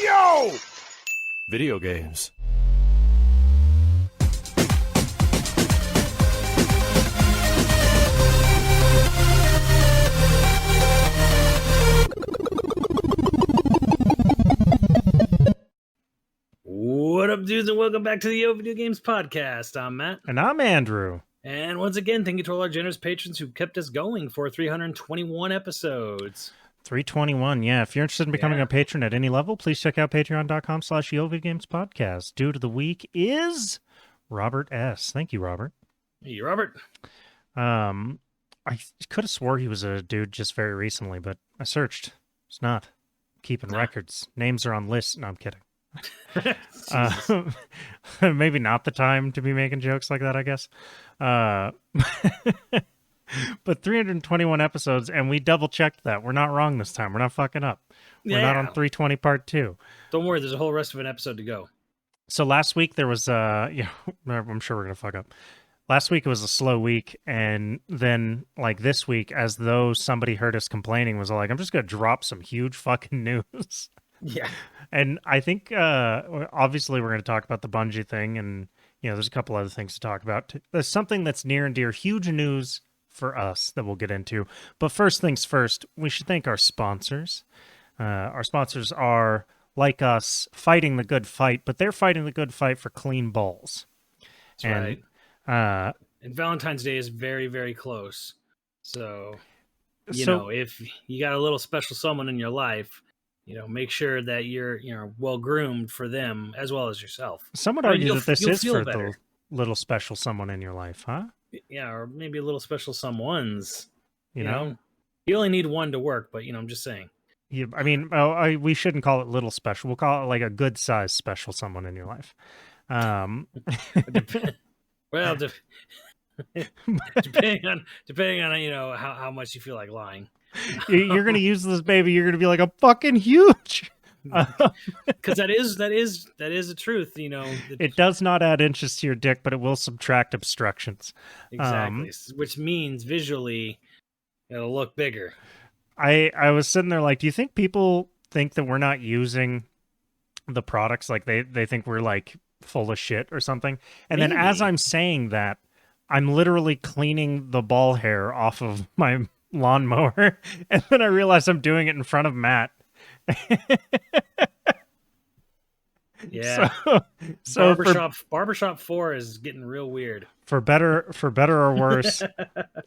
Yo! Video games. What up, dudes, and welcome back to the YoVideogames podcast. I'm Matt. And I'm Andrew. And once again, thank you to all our generous patrons who kept us going for 321 episodes. 321, yeah. If you're interested in becoming a patron at any level, please check out patreon.com/YoVideogames podcast. Dude of the week is Robert S. Thank you, Robert. Hey, Robert. I could have swore he was a dude just very recently, but I searched. It's not. Keeping records. Names are on lists. No, I'm kidding. Maybe not the time to be making jokes like that, I guess. But 321 episodes, and we double-checked that. We're not wrong this time. We're not fucking up. We're not on 320 part 2. Don't worry, there's a whole rest of an episode to go. So last week there was, I'm sure we're going to fuck up. Last week it was a slow week, and then, like, this week, as though somebody heard us complaining, was like, I'm just going to drop some huge fucking news. Yeah. And I think, obviously, we're going to talk about the Bungie thing, and, you know, there's a couple other things to talk about. There's something that's near and dear, huge news for us that we'll get into. But first things first, we should thank our sponsors. Our sponsors are, like us, fighting the good fight, but they're fighting the good fight for clean balls. That's right. And Valentine's Day is very, very close. So, you know, if you got a little special someone in your life, you know, make sure that you're, well groomed for them as well as yourself. Some would argue that this is for the little special someone in your life, huh? Yeah, or maybe a little special someone's. You know, you only need one to work, but I'm just saying. Yeah, I mean, we shouldn't call it little special. We'll call it like a good size special someone in your life. Well, depending on how much you feel like lying. You're gonna use this baby. You're gonna be like, I'm fucking huge. Because that is the truth. It does not add inches to your dick, but it will subtract obstructions. Exactly, which means visually it'll look bigger. I was sitting there like, do you think people think that we're not using the products? Like they think we're like full of shit or something? And Maybe. Then as I'm saying that, I'm literally cleaning the ball hair off of my lawnmower, and then I realize I'm doing it in front of Matt. Yeah. So barbershop 4 is getting real weird. For better or worse,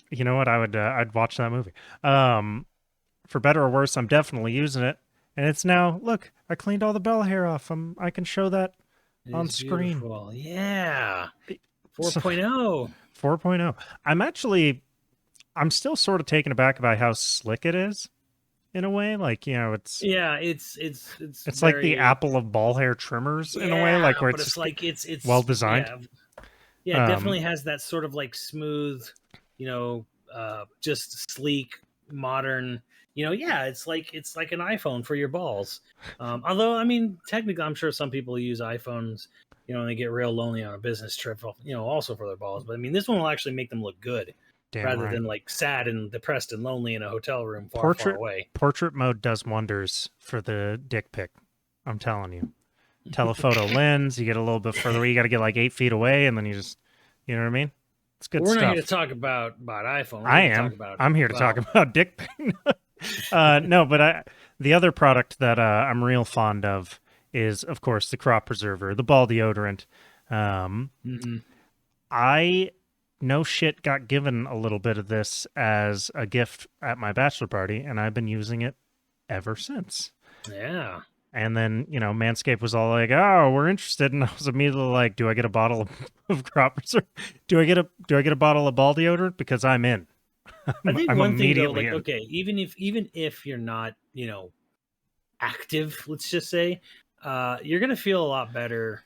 you know what? I'd watch that movie. For better or worse, I'm definitely using it, and it's now, look, I cleaned all the bell hair off. I can show that on screen. Beautiful. Yeah. 4.0. 4.0. I'm still sort of taken aback by how slick it is. In a way, like, it's it's like the Apple of ball hair trimmers in a way, like where it's like it's well designed. Yeah, it definitely has that sort of like smooth, just sleek, modern. It's like an iPhone for your balls. Although, I mean, technically, I'm sure some people use iPhones, and they get real lonely on a business trip, also for their balls. But I mean, this one will actually make them look good. Damn rather right. than like sad and depressed and lonely in a hotel room far away. Portrait mode does wonders for the dick pic. I'm telling you. Telephoto lens, you get a little bit further away. You got to get like 8 feet away, and then you just, you know what I mean? It's good stuff. We're not here to talk about iPhone. I'm here to talk about dick pic. No, but the other product that I'm real fond of is, of course, the crop preserver, the ball deodorant. I no shit got given a little bit of this as a gift at my bachelor party, and I've been using it ever since. Yeah. And then, Manscaped was all like, "Oh, we're interested," and I was immediately like, "Do I get a bottle of crop preserver? Do I get a bottle of ball deodorant? Because I'm in." I think I'm one thing though, like, in. okay, even if you're not, active, let's just say, you're gonna feel a lot better,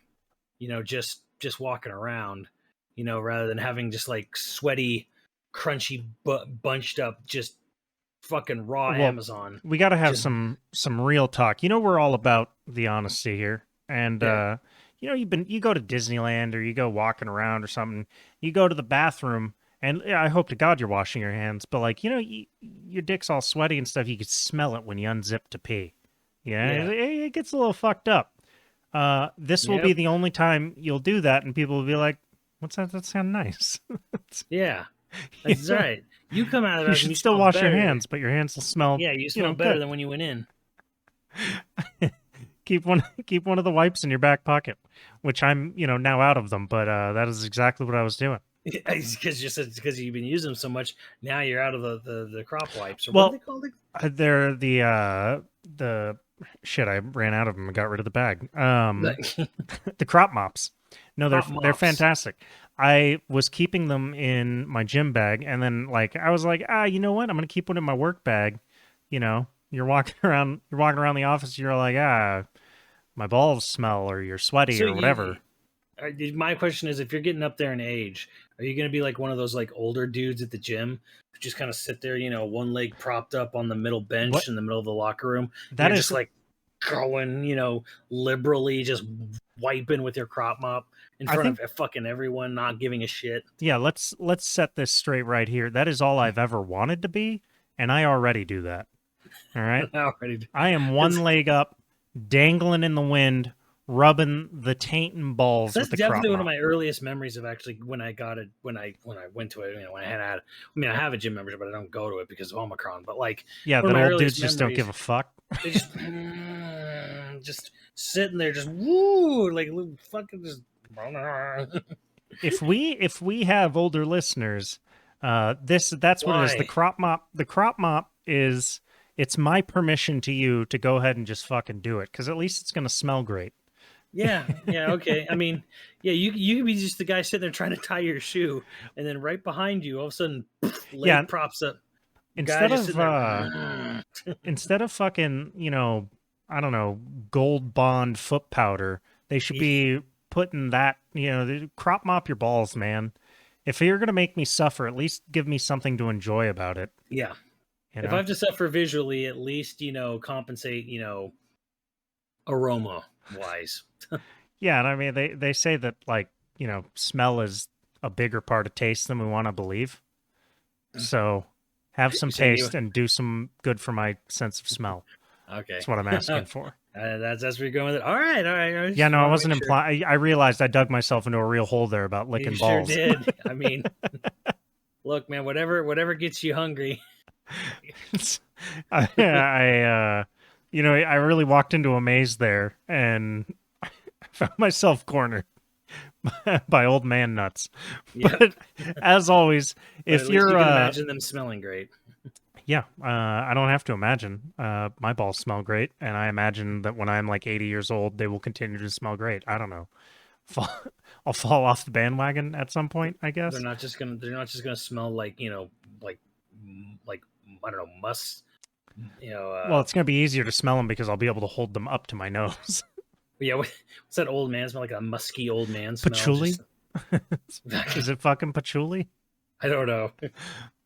just walking around. Rather than having just like sweaty, crunchy, bunched up, just fucking raw Amazon. We got to have some real talk. We're all about the honesty here. And, you go to Disneyland or you go walking around or something, you go to the bathroom, and I hope to God you're washing your hands, but like, your dick's all sweaty and stuff. You could smell it when you unzip to pee. Yeah, Yeah. it gets a little fucked up. This will be Yep. the only time you'll do that, and people will be like, "What's that? That sounds nice." Yeah. You That's know? right. You come out of the You bathroom, should you still smell wash your better. hands, but your hands will smell, Yeah, you smell better good. than when you went in. keep one of the wipes in your back pocket, which I'm now out of them, but that is exactly what I was doing. Because you've been using them so much. Now you're out of the crop wipes, or what are Well, they called? they're the shit. I ran out of them and got rid of the bag. The crop mops. No, they're Crop mops. fantastic. I was keeping them in my gym bag, and then I was like, you know what? I'm gonna keep one in my work bag. You're walking around the office. You're like, my balls smell, or you're sweaty, So or whatever. my question is, if you're getting up there in age, are you going to be like one of those older dudes at the gym who just kind of sit there, one leg propped up on the middle bench What? in the middle of the locker room? That You're is just going, liberally, just wiping with your crop mop in front of fucking everyone, not giving a shit. Yeah, let's set this straight right here. That is all I've ever wanted to be, and I already do that. All right. I am one leg up, dangling in the wind, rubbing the taint and balls That's with the crop definitely one of mop. my earliest memories of actually when I got it, when I went to it, when I I have a gym membership, but I don't go to it because of Omicron. But yeah, one that of my old earliest dudes just don't give a fuck. They just sitting there, just woo, fucking just. if we have older listeners, that's what it is. The crop mop. The crop mop is, it's my permission to you to go ahead and just fucking do it, because at least it's gonna smell great. Yeah, okay. I mean, yeah, you could be just the guy sitting there trying to tie your shoe, and then right behind you, all of a sudden, leg props up. Instead of fucking, I don't know, Gold Bond foot powder, they should be putting that, crop mop your balls, man. If you're gonna make me suffer, at least give me something to enjoy about it. Yeah. If I have to suffer visually, at least, compensate, aroma wise. Yeah, and I mean they say that smell is a bigger part of taste than we want to believe. So have some taste and do some good for my sense of smell. Okay. That's what I'm asking for. That's where you're going with it. All right. Yeah, no, I wasn't implying. I realized I dug myself into a real hole there about licking balls. Sure did. I mean, look, man, whatever gets you hungry. I really walked into a maze there and I found myself cornered by old man nuts. Yep. But as always, if you're, you can imagine them smelling great. Yeah, I don't have to imagine. My balls smell great, and I imagine that when I'm 80 years old, they will continue to smell great. I don't know. I'll fall off the bandwagon at some point, I guess. They're not just gonna smell like I don't know, must. Well, it's gonna be easier to smell them because I'll be able to hold them up to my nose. Yeah, what's that old man smell? Like a musky old man smell? Patchouli? Is it fucking patchouli? I don't know.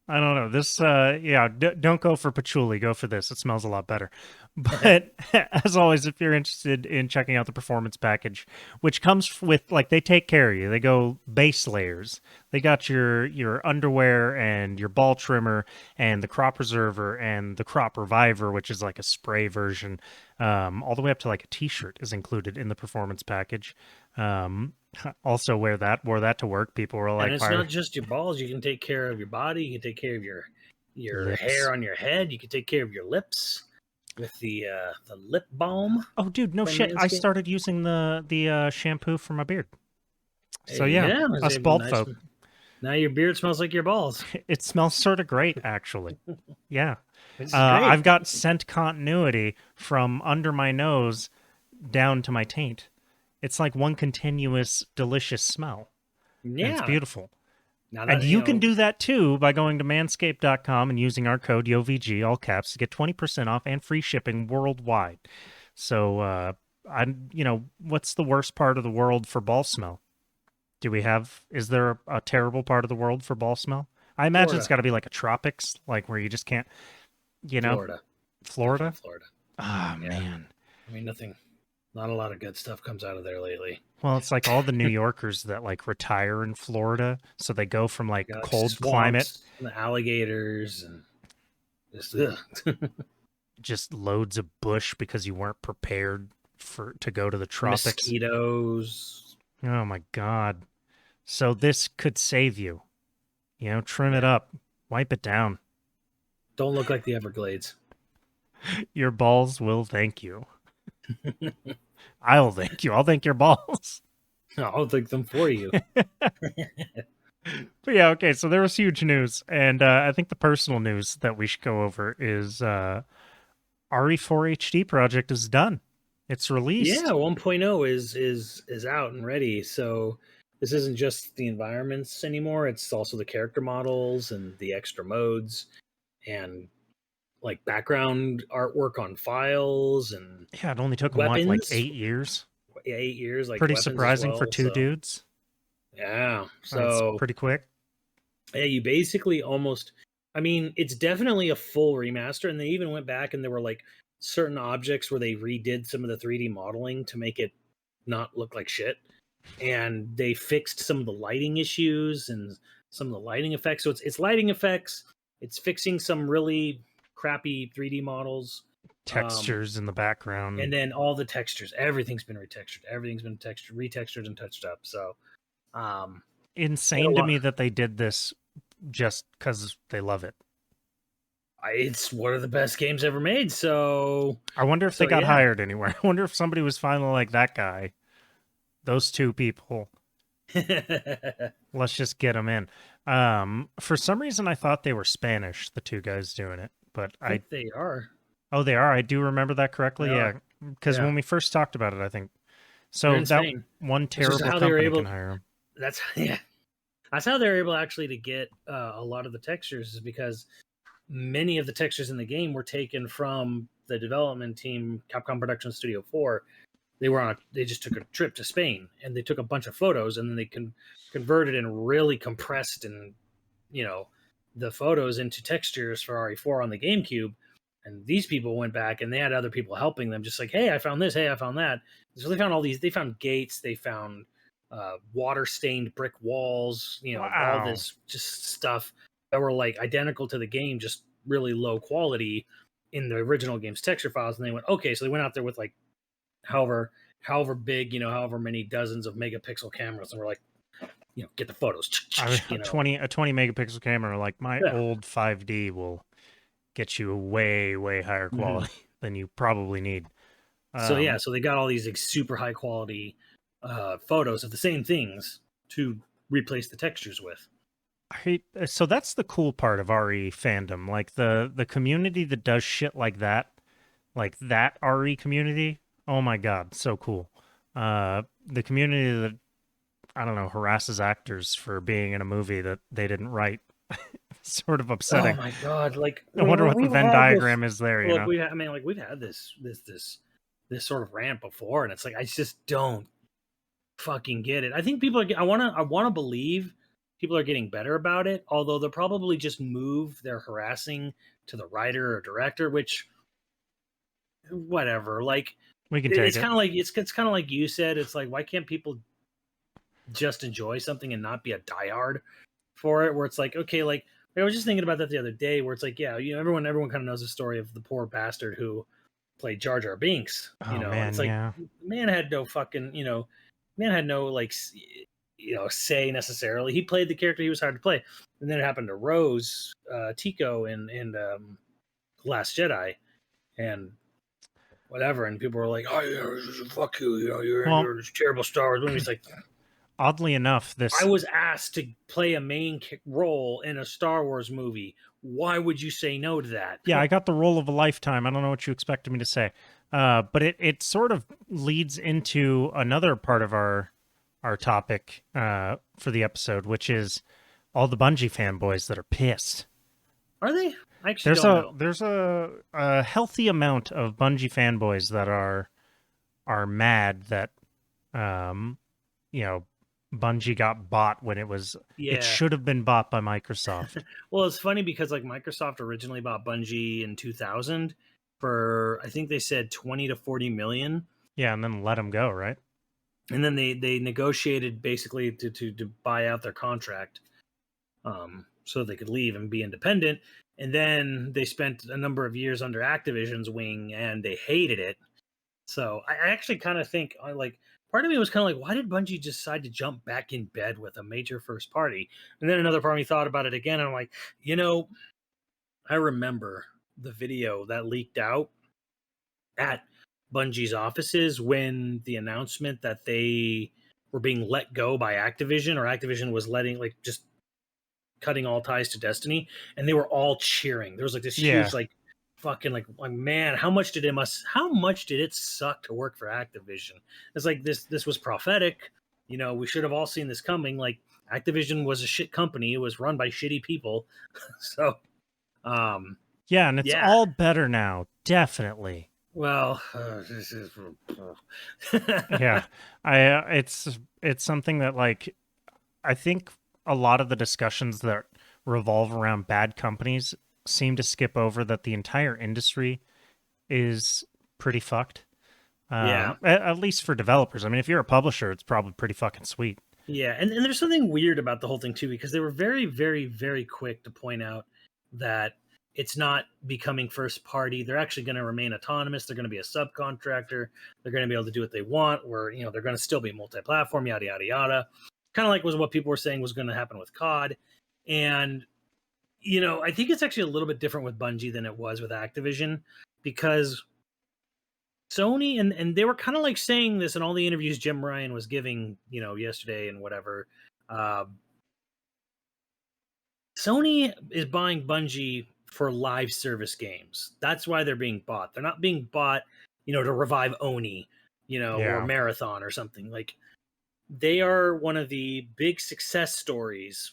I don't know. This, don't go for patchouli. Go for this. It smells a lot better. But as always, if you're interested in checking out the performance package, which comes with, they take care of you. They go base layers. They got your underwear and your ball trimmer and the crop preserver and the crop reviver, which is like a spray version. All the way up to a t-shirt is included in the performance package. Also wore that to work. People were like, and it's not just your balls. You can take care of your body. You can take care of your hair on your head. You can take care of your lips with the lip balm. Oh, dude, no shit. I started using the shampoo for my beard. So yeah, us bald folk. Now your beard smells like your balls. It smells sort of great, actually. Yeah. I've got scent continuity from under my nose down to my taint. It's like one continuous, delicious smell. Yeah. And it's beautiful. And you can do that too by going to manscaped.com and using our code YoVG, all caps, to get 20% off and free shipping worldwide. So, what's the worst part of the world for ball smell? Is there a terrible part of the world for ball smell? I imagine Florida. It's got to be a tropics, where you just can't, Florida? Ah, oh, man. I mean, not a lot of good stuff comes out of there lately. Well, it's all the New Yorkers that retire in Florida, so they go from cold climate, and the alligators, and just just loads of bush because you weren't prepared to go to the tropics. Mosquitoes. Oh my God. So this could save you. You know, trim it up, wipe it down. Don't look like the Everglades. Your balls will thank you. I'll thank you. I'll thank your balls. I'll take them for you. But yeah, okay, so there was huge news. And I think the personal news that we should go over is RE4 HD project is done. It's released. Yeah, 1.0 is out and ready. So this isn't just the environments anymore. It's also the character models and the extra modes and like background artwork on files and Yeah, it only took them, what, like weapons. 8 years? Yeah, 8 years. Like Pretty weapons surprising as well, for two so. dudes. Yeah. That's So pretty quick. yeah, you basically almost. I mean, it's definitely a full remaster, and they even went back and there were like certain objects where they redid some of the 3D modeling to make it not look like shit, and they fixed some of the lighting issues and some of the lighting effects. So it's lighting effects. It's fixing some really crappy 3D models, Textures in the background. and then all the textures. Everything's been retextured. Everything's been retextured and touched up. So insane to me that they did this just because they love it. It's one of the best games ever made. So I wonder if they got hired anywhere. I wonder if somebody was finally like, that guy, those two people, let's just get them in. For some reason, I thought they were Spanish, the two guys doing it, but I think they are. Oh, they are. I do remember that correctly. Yeah, because when we first talked about it, I think so. That one terrible company can hire them. That's how they're able actually to get a lot of the textures, is because many of the textures in the game were taken from the development team, Capcom Production Studio 4. They just took a trip to Spain and they took a bunch of photos and then they converted and really compressed and the photos into textures for RE4 on the GameCube. And these people went back and they had other people helping them, just like, hey, I found this, hey, I found that. So they found all these. They found gates. They found water-stained brick walls. All this just stuff that were like identical to the game, just really low quality in the original game's texture files. And they went, okay, so they went out there with like however big, however many dozens of megapixel cameras, and we're like, get the photos. A 20 megapixel camera, like my old 5D will get you a way higher quality than you probably need. So they got all these like super high quality photos of the same things to replace the textures with. So that's the cool part of RE fandom, like the community that does shit like that RE community. Oh my God, so cool. The community that, I don't know, harasses actors for being in a movie that they didn't write. Sort of upsetting. Oh my God! Like, I wonder what the Venn diagram is there. Look, we've had this sort of rant before, and it's like, I just don't fucking get it. I think people are. I want to believe people are getting better about it, although they'll probably just move their harassing to the writer or director, which, whatever. Like, we can take it. It's kind of like it's kind of like you said. It's like, why can't people just enjoy something and not be a diehard for it? Where it's like, okay, like, I was just thinking about that the other day, where it's like, yeah, everyone kind of knows the story of the poor bastard who played Jar Jar Binks. Man, it's like, man had no fucking, man had no like, say necessarily. He played the character he was hired to play, and then it happened to Rose Tico in Last Jedi, and whatever, and people were like, "Oh, yeah, fuck you! You're this terrible Star Wars movie." It's like, oddly enough, I was asked to play a main role in a Star Wars movie. Why would you say no to that? Yeah, I got the role of a lifetime. I don't know what you expected me to say. But it sort of leads into another part of our topic for the episode, which is all the Bungie fanboys that are pissed. Are they? I actually don't know. There's a healthy amount of Bungie fanboys that are mad that Bungie got bought when it should have been bought by Microsoft. Well, it's funny because like Microsoft originally bought Bungie in 2000 for, I think they said 20 to 40 million. Yeah, and then let them go, right? And then they negotiated basically to buy out their contract, so they could leave and be independent. and then they spent a number of years under Activision's wing, and they hated it. So I actually kind of think, like, part of me was kind of like, why did Bungie decide to jump back in bed with a major first party? And then another part of me thought about it again, and I'm like, I remember the video that leaked out at Bungie's offices when the announcement that they were being let go by Activision, or Activision was letting, like, just cutting all ties to Destiny, and they were all cheering. There was like this huge, like, fucking, like, man, how much did it suck to work for Activision? It's like, this was prophetic. We should have all seen this coming. Like, Activision was a shit company. It was run by shitty people. So, yeah, and it's all better now, definitely. Well, yeah, it's something that, like, I think a lot of the discussions that revolve around bad companies seem to skip over that the entire industry is pretty fucked. At least for developers. I mean, if you're a publisher, it's probably pretty fucking sweet. Yeah, and there's something weird about the whole thing too, because they were very, very, very quick to point out that it's not becoming first party. They're actually going to remain autonomous. They're going to be a subcontractor. They're going to be able to do what they want, where, they're going to still be multi-platform, yada, yada, yada. Kind of like was what people were saying was going to happen with COD. And, I think it's actually a little bit different with Bungie than it was with Activision, because Sony, and they were kind of like saying this in all the interviews Jim Ryan was giving, yesterday and whatever. Sony is buying Bungie for live service games. That's why they're being bought. They're not being bought, to revive Oni, or Marathon or something. Like, they are one of the big success stories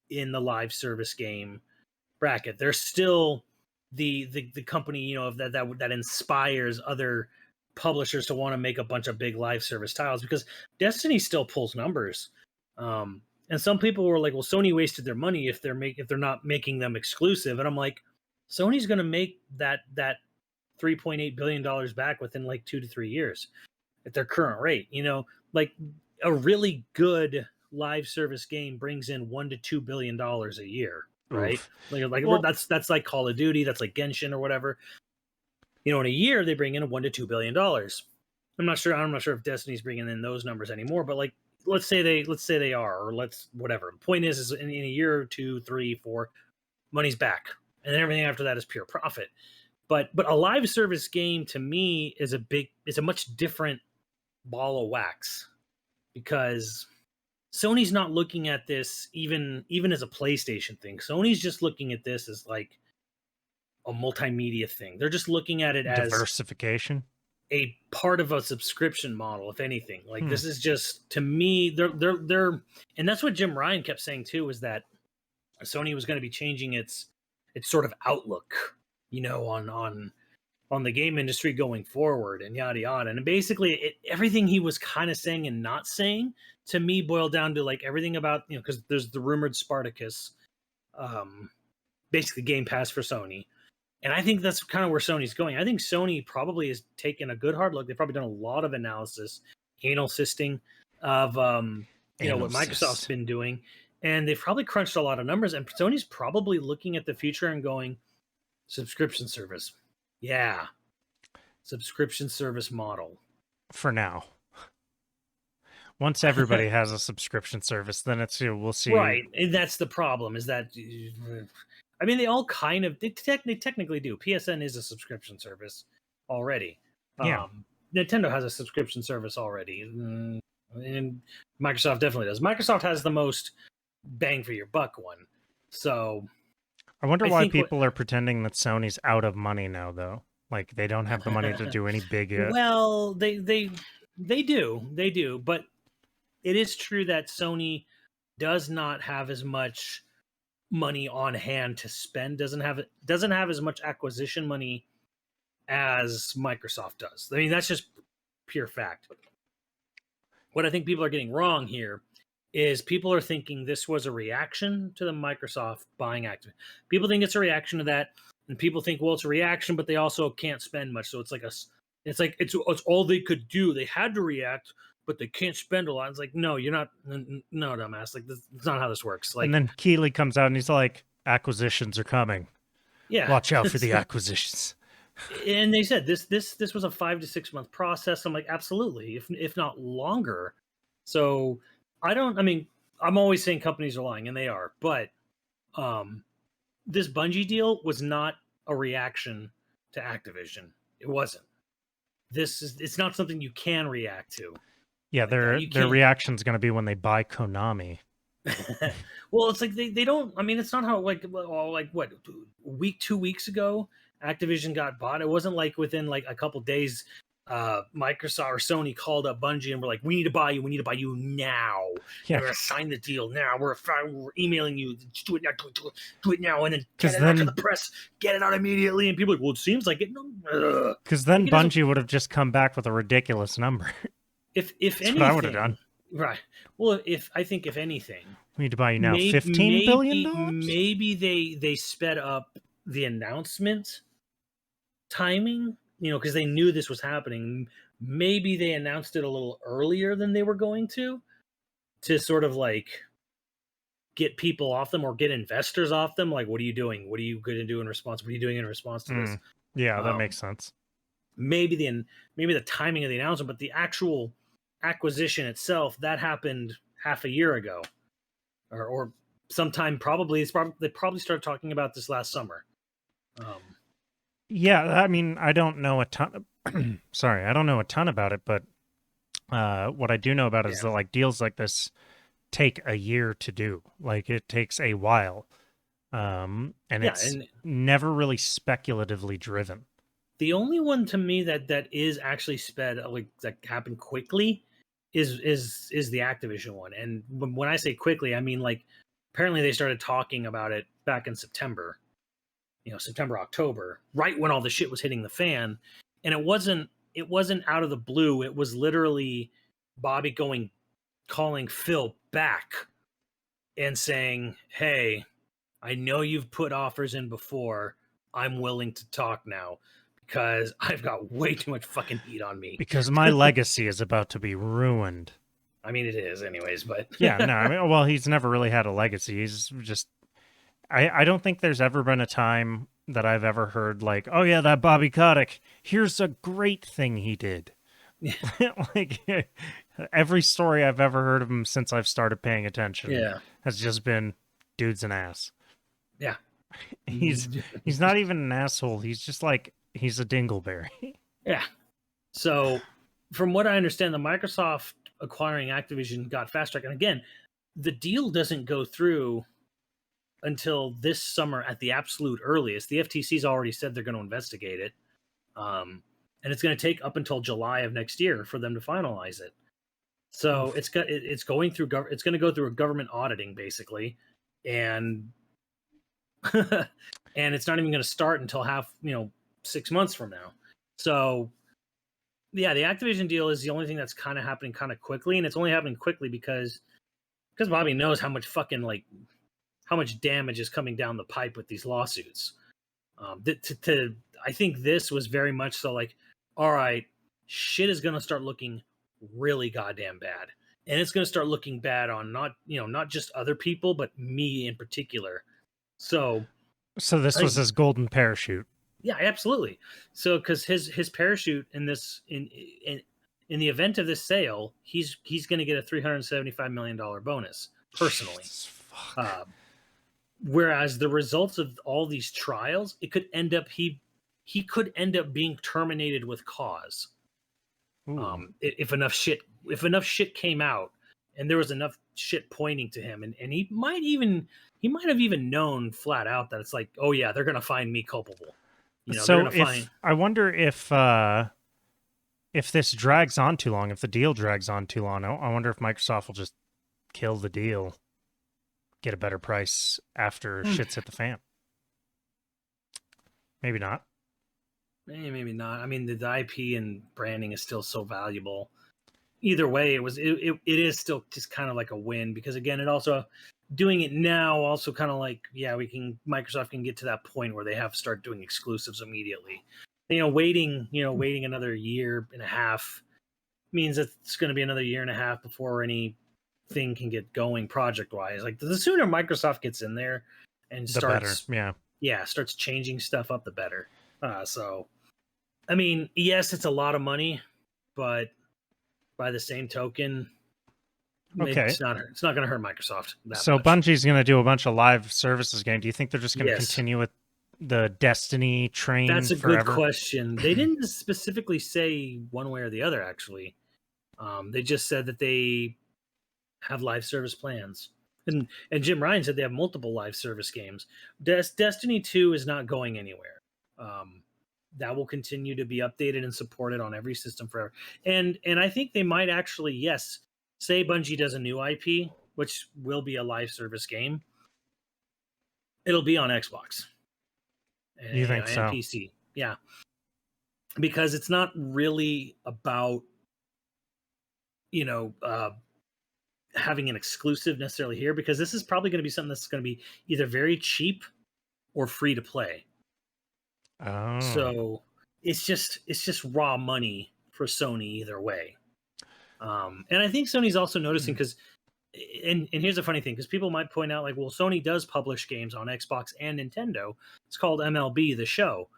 in the live service game bracket. They're still the company, that inspires other publishers to want to make a bunch of big live service titles, because Destiny still pulls numbers. And some people were like, well, Sony wasted their money if they're not making them exclusive. And I'm like, Sony's going to make that $3.8 billion back within like 2 to 3 years at their current rate. Like, a really good live service game brings in $1 to $2 billion a year, right? That's like Call of Duty, that's like Genshin or whatever. In a year they bring in $1 to $2 billion. I'm not sure if Destiny's bringing in those numbers anymore, but, like, let's say they are, or whatever. The point is in a year or 2, 3, 4, money's back, and then everything after that is pure profit. But a live service game, to me, is a much different ball of wax, because Sony's not looking at this even as a PlayStation thing. Sony's just looking at this as like a multimedia thing. They're just looking at it as diversification, a part of a subscription model, if anything. Like, this is just, to me, they're and that's what Jim Ryan kept saying too, is that Sony was going to be changing its sort of outlook, on the game industry going forward, and yada yada. And basically everything he was kind of saying and not saying, to me, boiled down to, like, everything about, because there's the rumored Spartacus, basically Game Pass for Sony. And I think that's kind of where Sony's going. I think Sony probably has taken a good hard look. They've probably done a lot of analysis, anal systing of what Microsoft's been doing, and they've probably crunched a lot of numbers. And Sony's probably looking at the future and going, subscription service. Yeah. Subscription service model. For now. Once everybody has a subscription service, then we'll see. Right. And that's the problem, is that, I mean, they all kind of, they technically do. PSN is a subscription service already. Yeah. Nintendo has a subscription service already. And Microsoft definitely does. Microsoft has the most bang for your buck one. So I wonder why people are pretending that Sony's out of money now, though. Like, they don't have the money to do any big... Well, they do. But it is true that Sony does not have as much money on hand to spend, doesn't have as much acquisition money as Microsoft does. I mean, that's just pure fact. What I think people are getting wrong here is people are thinking this was a reaction to the Microsoft buying Activision. People think it's a reaction to that, and people think, well, it's a reaction, but they also can't spend much. So it's all they could do. They had to react, but they can't spend a lot. It's like, no, you're not. No, dumbass. Like, that's not how this works. Like, and then Keeley comes out and he's like, acquisitions are coming. Yeah. Watch out for the acquisitions. And they said this was a 5 to 6 month process. I'm like, absolutely, if not longer. So I mean, I'm always saying companies are lying, and they are, but this Bungie deal was not a reaction to Activision. It wasn't. It's not something you can react to. Yeah, like their reaction's going to be when they buy Konami. Well, it's like they don't. I mean, it's not how like what 2 weeks ago Activision got bought. It wasn't like within like a couple days. Microsoft or Sony called up Bungie and were like, "We need to buy you. We need to buy you now. Yeah. We're gonna sign the deal now. We're emailing you. Just do it now. Do it now, and then get it out to the press. Get it out immediately." And people are like, "Well, it seems like it." Because then Bungie would have just come back with a ridiculous number. If That's anything, what I would have done. Right. Well, I think if anything, we need to buy you now $15 billion. Maybe they sped up the announcement timing, because they knew this was happening. Maybe they announced it a little earlier than they were going to sort of like get people off them or get investors off them. Like, what are you doing? What are you going to do in response? What are you doing in response to this? Yeah, that makes sense. Maybe the timing of the announcement, but the actual acquisition itself, that happened half a year ago, or sometime probably. They probably started talking about this last summer. Yeah, I mean, I don't know a ton. Sorry, I don't know a ton about it, but what I do know about it is that like deals like this take a year to do. Like it takes a while, and it's never really speculatively driven. The only one to me that is actually sped, like that happened quickly, is the Activision one. And when I say quickly, I mean like apparently they started talking about it back in September, September, October, right when all the shit was hitting the fan. And it wasn't out of the blue. It was literally Bobby calling Phil back and saying, "Hey, I know you've put offers in before. I'm willing to talk now because I've got way too much fucking heat on me. Because my legacy is about to be ruined." I mean, it is anyways, but... yeah, no, I mean, well, he's never really had a legacy. He's just... I don't think there's ever been a time that I've ever heard like, "Oh yeah, that Bobby Kotick, here's a great thing he did." Like every story I've ever heard of him since I've started paying attention has just been dude's an ass. Yeah. He's not even an asshole. He's just like, he's a dingleberry. Yeah. So from what I understand, the Microsoft acquiring Activision got fast tracked. And again, the deal doesn't go through until this summer at the absolute earliest. The FTC's already said they're going to investigate it. And it's going to take up until July of next year for them to finalize it. So it's going to go through a government auditing basically. And and it's not even going to start until 6 months from now. So yeah, the Activision deal is the only thing that's kind of happening kind of quickly, and it's only happening quickly because Bobby knows how much how much damage is coming down the pipe with these lawsuits. I think this was very much so like, all right, shit is going to start looking really goddamn bad, and it's going to start looking bad on not just other people, but me in particular. So this was his golden parachute. Yeah, absolutely. So because his parachute in this in the event of this sale, he's going to get a $375 million bonus personally. Whereas the results of all these trials, it could end up he could end up being terminated with cause. If enough shit came out and there was enough shit pointing to him, and he might have even known flat out that it's like, oh yeah, they're gonna find me culpable. So I wonder if this drags on too long, if the deal drags on too long, I wonder if Microsoft will just kill the deal, get a better price after shit's hit the fan. Maybe not. Maybe not. I mean, the IP and branding is still so valuable. Either way, it is still just kind of like a win, because again, it also doing it now also kind of like, Microsoft can get to that point where they have to start doing exclusives immediately. Waiting another year and a half means that it's going to be another year and a half before anything can get going project wise. Like the sooner Microsoft gets in there and starts, the better. starts changing stuff up, the better. So, I mean, yes, it's a lot of money, but by the same token, Okay. it's not going to hurt Microsoft that So much. Bungie's going to do a bunch of live services game. Do you think they're just going to Yes. continue with the Destiny train That's a forever? good question. They didn't specifically say one way or the other, actually. They just said that they have live service plans. And Jim Ryan said they have multiple live service games. Destiny 2 is not going anywhere. That will continue to be updated and supported on every system forever. And I think they might actually, yes, say Bungie does a new IP, which will be a live service game. It'll be on Xbox. You think so? And PC. Yeah. Because it's not really about, having an exclusive necessarily here, because this is probably going to be something that's going to be either very cheap or free to play. Oh. So it's just raw money for Sony either way. And I think Sony's also noticing, because and here's the funny thing, because people might point out, like, well, Sony does publish games on Xbox and Nintendo. It's called MLB The Show,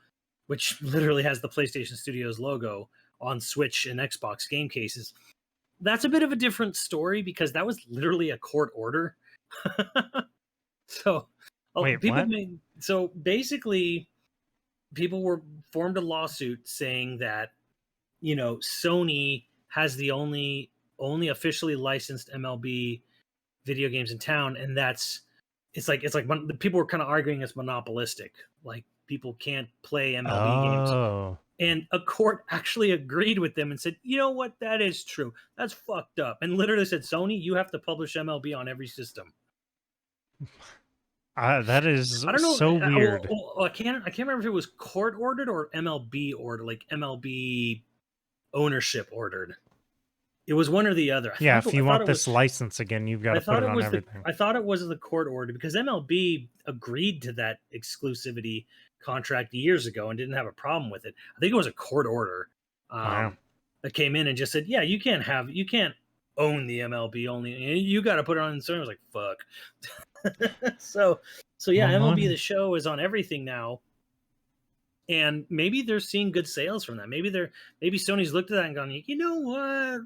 which literally has the PlayStation Studios logo on Switch and Xbox game cases. That's a bit of a different story, because that was literally a court order. So Wait, people what? so basically, people were formed a lawsuit saying that, Sony has the only officially licensed MLB video games in town, and it's like the people were kind of arguing it's monopolistic, like people can't play MLB games. And a court actually agreed with them and said, you know what, that is true. That's fucked up. And literally said, Sony, you have to publish MLB on every system. That is I don't know, so weird. I can't remember if it was court ordered or MLB ordered, like MLB ownership ordered. It was one or the other. If you want this license again, you've got to put it on everything. I thought it was the court order, because MLB agreed to that exclusivity contract years ago and didn't have a problem with it. I think it was a court order that came in and just said, yeah, you can't own the MLB, only you got to put it on. So I was like, fuck. so yeah, MLB The Show is on everything now. And maybe they're seeing good sales from that. Maybe Sony's looked at that and gone, you know what?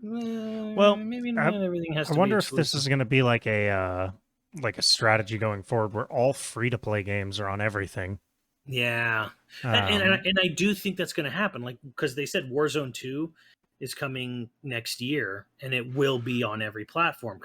Well, maybe not everything has to be. I wonder if this is going to be like a strategy going forward, where all free-to-play games are on everything. Yeah, and I do think that's going to happen. Like, because they said Warzone 2 is coming next year, and it will be on every platform.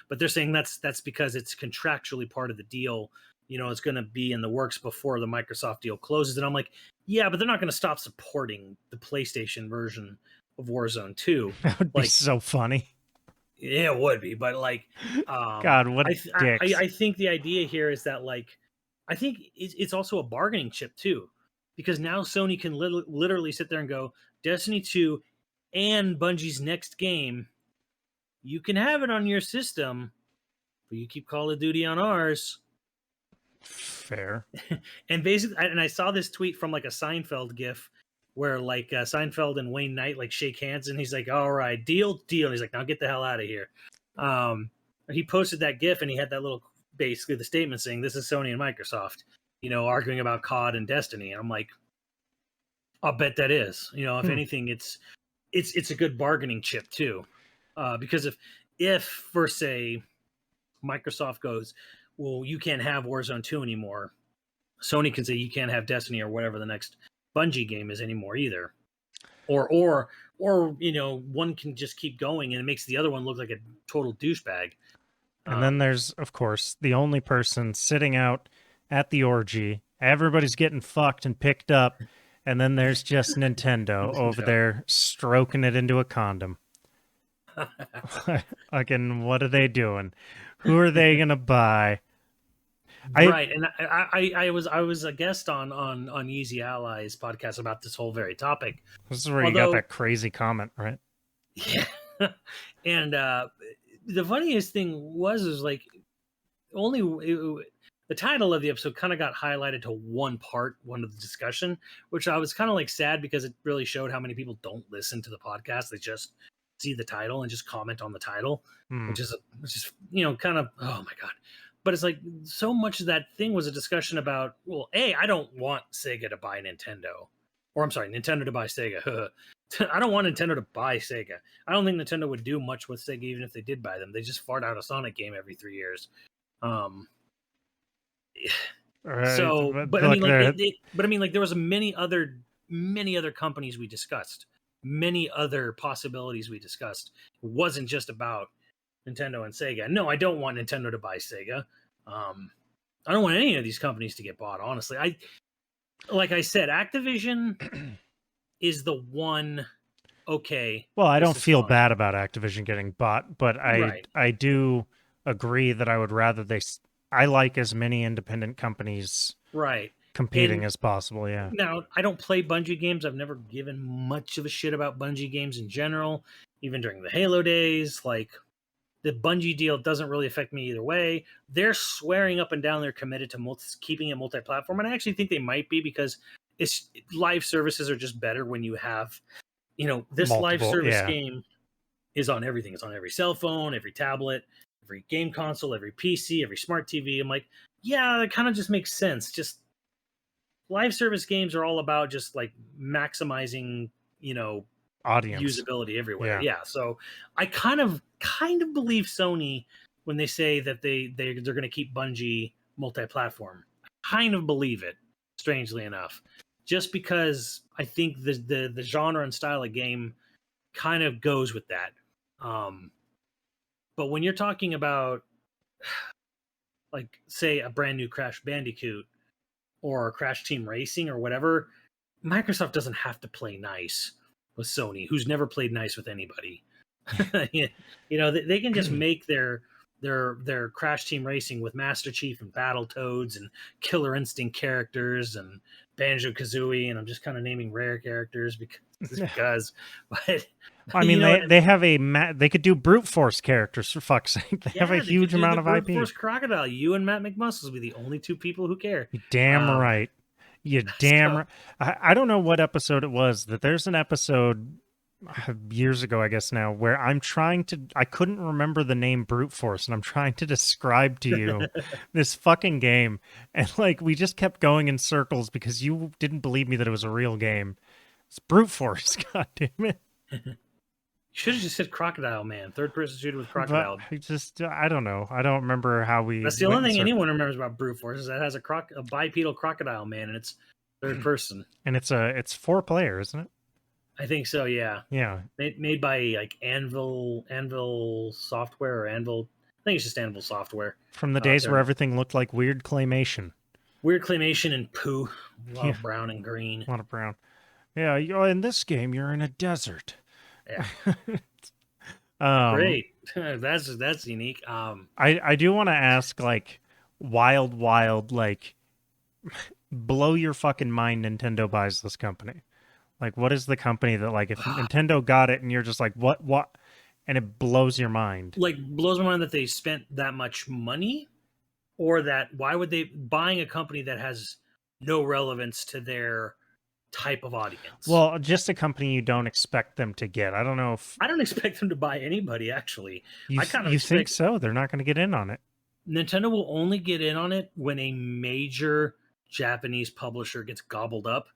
But they're saying that's because it's contractually part of the deal. It's going to be in the works before the Microsoft deal closes. And I'm like, yeah, but they're not going to stop supporting the PlayStation version of Warzone 2. That would be so funny. Yeah, it would be. But like, God, what I think the idea here is that, like, I think it's also a bargaining chip too, because now Sony can literally sit there and go, Destiny 2 and Bungie's next game, you can have it on your system, but you keep Call of Duty on ours. Fair. And basically, and I saw this tweet from like a Seinfeld gif where like Seinfeld and Wayne Knight like shake hands, and he's like, all right, deal. And he's like, now get the hell out of here. He posted that gif, and he had that little, basically the statement saying, this is Sony and Microsoft, arguing about COD and Destiny. And I'm like, I'll bet that is, if anything, it's a good bargaining chip too. Because if for say Microsoft goes, well, you can't have Warzone 2 anymore, Sony can say you can't have Destiny or whatever the next Bungie game is anymore either. Or one can just keep going, and it makes the other one look like a total douchebag. And then there's, of course, the only person sitting out at the orgy. Everybody's getting fucked and picked up, and then there's just Nintendo over there stroking it into a condom. Again, what are they doing? Who are they gonna buy? Right, and I was a guest on Easy Allies podcast about this whole very topic. This is where you got that crazy comment, right? Yeah, and the funniest thing was like the title of the episode kind of got highlighted to one of the discussion, which I was kind of like sad, because it really showed how many people don't listen to the podcast. They just see the title and just comment on the title, which is kind of, oh my God. but it's like so much of that thing was a discussion about, well, I don't want Sega to buy Nintendo, or I'm sorry, Nintendo to buy Sega. I don't want Nintendo to buy Sega. I don't think Nintendo would do much with Sega even if they did buy them. They just fart out a Sonic game every 3 years. So, but I mean, like, there was many other companies we discussed, many other possibilities we discussed. It wasn't just about Nintendo and Sega. No, I don't want Nintendo to buy Sega. I don't want any of these companies to get bought. Honestly, like I said, Activision is the one. Okay. Well, I don't feel bad about Activision getting bought, but I do agree that I would rather I like as many independent companies competing as possible. Yeah. Now, I don't play Bungie games. I've never given much of a shit about Bungie games in general, even during the Halo days. Like, the Bungie deal doesn't really affect me either way. They're swearing up and down they're committed to keeping it multi-platform, and I actually think they might be, because live services are just better when you have, this live service game is on everything. It's on every cell phone, every tablet, every game console, every PC, every smart TV. I'm like, yeah, that kind of just makes sense. Just live service games are all about just like maximizing, audience usability everywhere. Yeah. So I kind of believe Sony when they say that they're going to keep Bungie multi-platform. I kind of believe it, strangely enough, just because I think the genre and style of game kind of goes with that. But when you're talking about, like, say, a brand new Crash Bandicoot or Crash Team Racing or whatever, Microsoft doesn't have to play nice with Sony, who's never played nice with anybody. They can just make their Crash Team Racing with Master Chief and Battletoads and Killer Instinct characters and Banjo-Kazooie, and I'm just kind of naming rare characters because but I mean, they have they could do brute force characters, for fuck's sake. They have a huge amount of IP. Brute Force Crocodile. You and Matt McMuscles will be the only two people who care. You're damn right. You damn right. I don't know what episode it was. That there's an episode years ago, I guess now, where I couldn't remember the name Brute Force, and I'm trying to describe to you this fucking game, and like we just kept going in circles because you didn't believe me that it was a real game. It's Brute Force. God damn it. Should have just said Crocodile Man, third-person shooter with Crocodile. But I don't know. I don't remember how we. That's the only thing anyone remembers about Brute Force, is that it has a bipedal crocodile man, and it's third person. And it's 4 player, isn't it? I think so. Yeah. Yeah. Made by like Anvil Software or Anvil. I think it's just Anvil Software. From the days where everything looked like weird claymation. Weird claymation and poo. A lot of brown and green. A lot of brown. Yeah. In this game, you're in a desert. Yeah. Great. That's unique. I do want to ask, like, wild, like, blow your fucking mind. Nintendo buys this company. Like, what is the company that, like, if Nintendo got it and you're just like, what, and it blows your mind? Like, blows my mind that they spent that much money, or that why would they buying a company that has no relevance to their type of audience? Well, just a company you don't expect them to get. I don't know if I don't expect them to buy anybody. Actually, you think so? They're not going to get in on it. Nintendo will only get in on it when a major Japanese publisher gets gobbled up.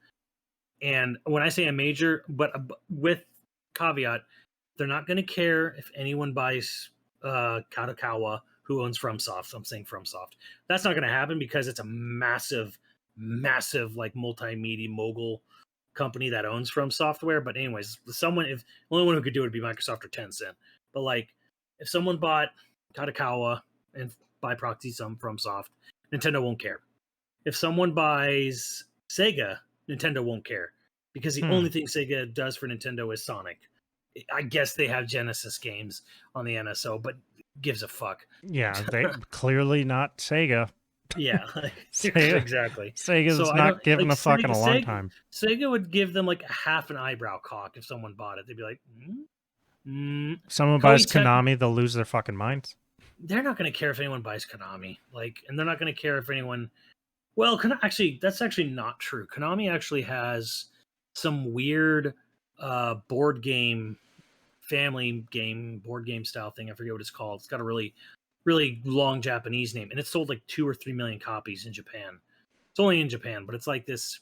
And when I say a major, but with caveat, they're not going to care if anyone buys Kadokawa, who owns FromSoft. I'm saying FromSoft. That's not going to happen because it's a massive like multimedia mogul company that owns From Software. But anyways, if the only one who could do it would be Microsoft or Tencent. But like, if someone bought Kadokawa and by proxy some FromSoft, Nintendo won't care. If someone buys Sega, Nintendo won't care, because the only thing Sega does for Nintendo is Sonic. I guess they have Genesis games on the NSO, but gives a fuck. Yeah, they clearly not Sega. Yeah, exactly. Sega's not giving a fuck in a long time. Sega would give them like half an eyebrow cock if someone bought it. They'd be like, someone buys Konami, they'll lose their fucking minds. They're not going to care if anyone buys Konami. Like, and they're not going to care if anyone. Well, actually, that's actually not true. Konami actually has some weird board game, family game, board game style thing. I forget what it's called. It's got a really really long Japanese name, and it sold like 2 or 3 million copies in Japan. It's only in Japan, but it's like this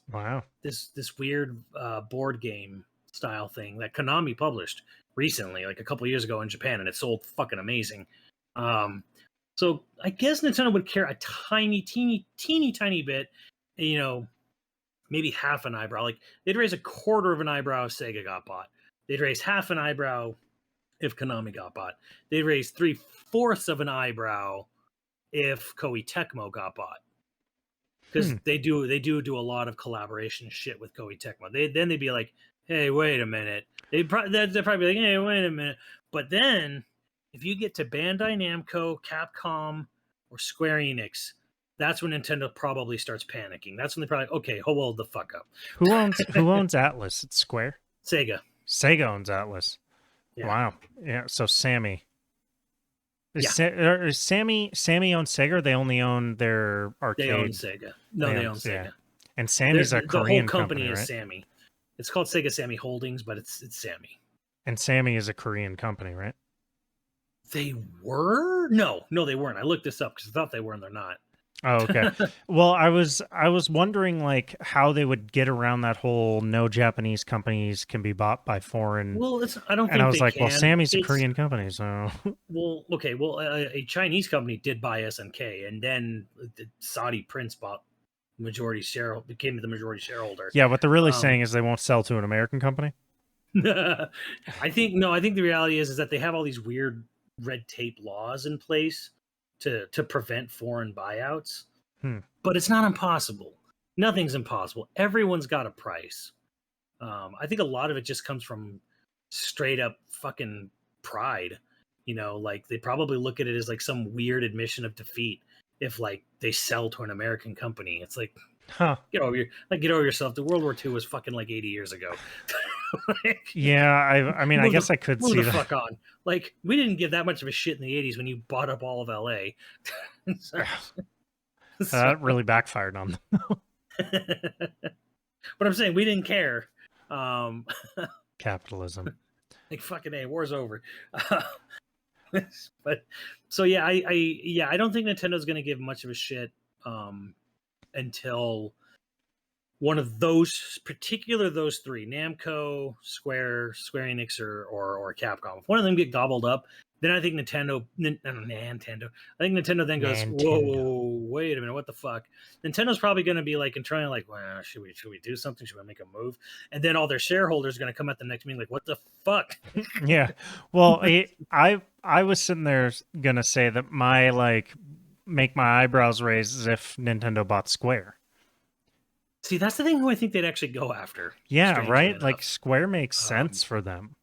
weird board game style thing that Konami published recently, like a couple years ago in Japan, and it sold fucking amazing. So I guess Nintendo would care a teeny tiny bit, maybe half an eyebrow. Like they'd raise a quarter of an eyebrow if Sega got bought. They'd raise half an eyebrow if Konami got bought. They'd raise 3/4 of an eyebrow if Koei Tecmo got bought. Because they do a lot of collaboration shit with Koei Tecmo. They'd be like, hey, wait a minute. They'd probably be like, hey, wait a minute. But then if you get to Bandai Namco, Capcom, or Square Enix, that's when Nintendo probably starts panicking. That's when they probably, okay, hold the fuck up. Who owns Atlas? It's Square? Sega. Sega owns Atlas. Yeah. Wow. Yeah, so Sammy. Is Sammy own Sega, or they only own their arcade? They own Sega. No, they own Sega. Yeah. And Sammy's a Korean the whole company is right? Sammy. It's called Sega Sammy Holdings, but it's Sammy. And Sammy is a Korean company, right? They were? No, they weren't. I looked this up because I thought they were, and they're not. Oh, okay. Well, I was wondering like how they would get around that whole no Japanese companies can be bought by foreign. Well, I don't think. And I was like, can. well, Sammy's a Korean company, so. Well, okay. Well, a Chinese company did buy SNK, and then the Saudi prince bought became the majority shareholder. Yeah, what they're really saying is they won't sell to an American company. I think the reality is that they have all these weird red tape laws in place to prevent foreign buyouts. But it's not impossible. Nothing's impossible. Everyone's got a price. I think a lot of it just comes from straight up fucking pride. Like they probably look at it as like some weird admission of defeat if like they sell to an American company. It's like, get over yourself. The World War II was fucking like 80 years ago. Yeah, I mean, I guess I could see that. Fuck on. Like, we didn't give that much of a shit in the 80s when you bought up all of LA. That really backfired on them. But I'm saying we didn't care. Capitalism. Like, fucking A, war's over. But so yeah, I don't think Nintendo's going to give much of a shit until one of those three, Namco, Square Enix, or Capcom. If one of them get gobbled up, then I think Nintendo then goes, whoa, wait a minute, what the fuck? Nintendo's probably going to be like, and trying like, well, should we do something? Should we make a move? And then all their shareholders are going to come at the next meeting like, what the fuck? Yeah. Well, I was sitting there going to say that make my eyebrows raise as if Nintendo bought Square. See, that's the thing who I think they'd actually go after. Yeah, right? Enough. Like, Square makes sense for them.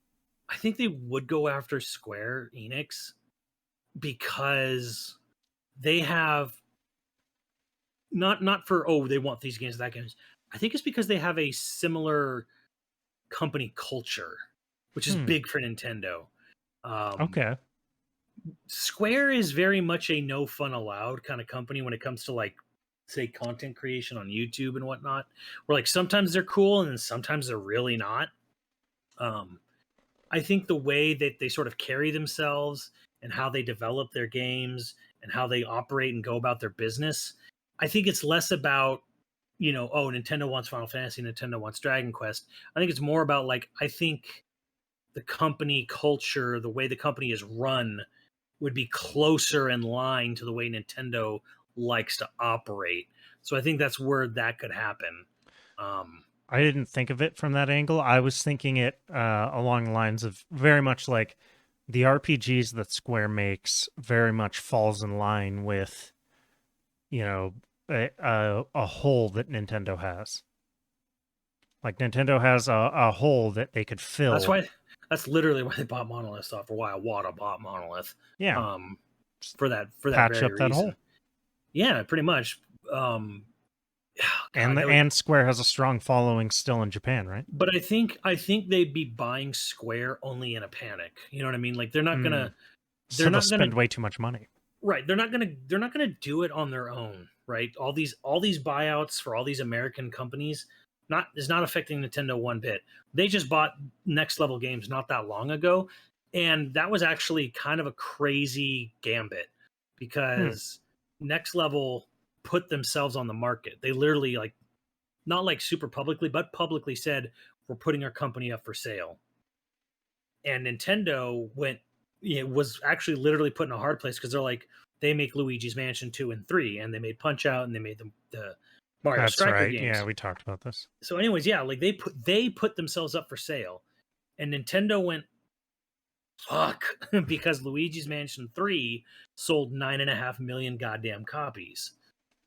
I think they would go after Square Enix because they have not for, they want these games, that games. I think it's because they have a similar company culture, which is big for Nintendo. Okay. Square is very much a no fun allowed kind of company when it comes to like, say, content creation on YouTube and whatnot, where like sometimes they're cool and then sometimes they're really not. I think the way that they sort of carry themselves and how they develop their games and how they operate and go about their business, I think it's less about, Nintendo wants Final Fantasy, Nintendo wants Dragon Quest. I think it's more about like, I think the company culture, the way the company is run would be closer in line to the way Nintendo likes to operate. So I think that's where that could happen. I didn't think of it from that angle. I was thinking it along the lines of very much like the RPGs that Square makes very much falls in line with, a hole that Nintendo has. Like Nintendo has a hole that they could fill. That's literally why they bought Monolith stuff, or why Iwata bought Monolith. Yeah. For that patch very up that reason. hole. Yeah, pretty much. And Square has a strong following still in Japan, right? But I think they'd be buying Square only in a panic. You know what I mean? Like they're not gonna. They'll spend way too much money. Right. They're not gonna do it on their own. Right. All these buyouts for all these American companies is not affecting Nintendo one bit. They just bought Next Level Games not that long ago, and that was actually kind of a crazy gambit. because Next Level put themselves on the market. They literally, like, not like super publicly, but publicly said, we're putting our company up for sale. And Nintendo was actually literally put in a hard place because they're like, they make Luigi's Mansion 2 and 3, and they made Punch Out, and they made the Mario That's Striker right. games. Yeah, we talked about this. So anyways, yeah, like they put themselves up for sale, and Nintendo went, fuck, because Luigi's Mansion 3 sold 9.5 million goddamn copies.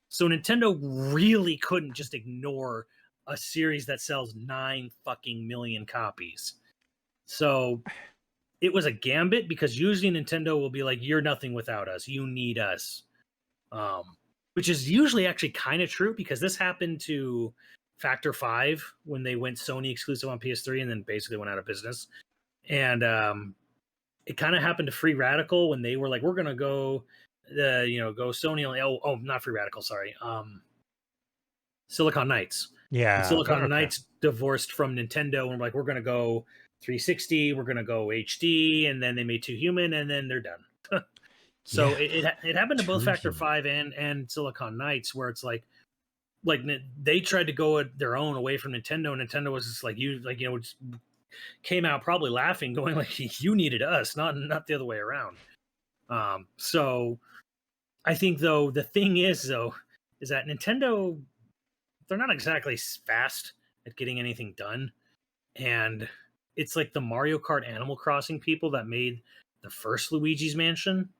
So Nintendo really couldn't just ignore a series that sells 9 fucking million copies. So it was a gambit, because usually Nintendo will be like, you're nothing without us. You need us. Which is usually actually kind of true, because this happened to Factor 5 when they went Sony exclusive on PS3 and then basically went out of business. And it kind of happened to Free Radical when they were like, we're going to go go Sony only. Oh, not Free Radical, sorry. Silicon Knights. Yeah. And Silicon Knights divorced from Nintendo and were like, we're going to go 360, we're going to go HD, and then they made Too Human, and then they're done. So yeah, it happened to both Factor 5 and Silicon Knights, where it's like they tried to go their own away from Nintendo, and Nintendo was just like, just came out probably laughing, going like, you needed us, not the other way around. So I think, though, the thing is that Nintendo, they're not exactly fast at getting anything done. And it's like the Mario Kart Animal Crossing people that made the first Luigi's Mansion.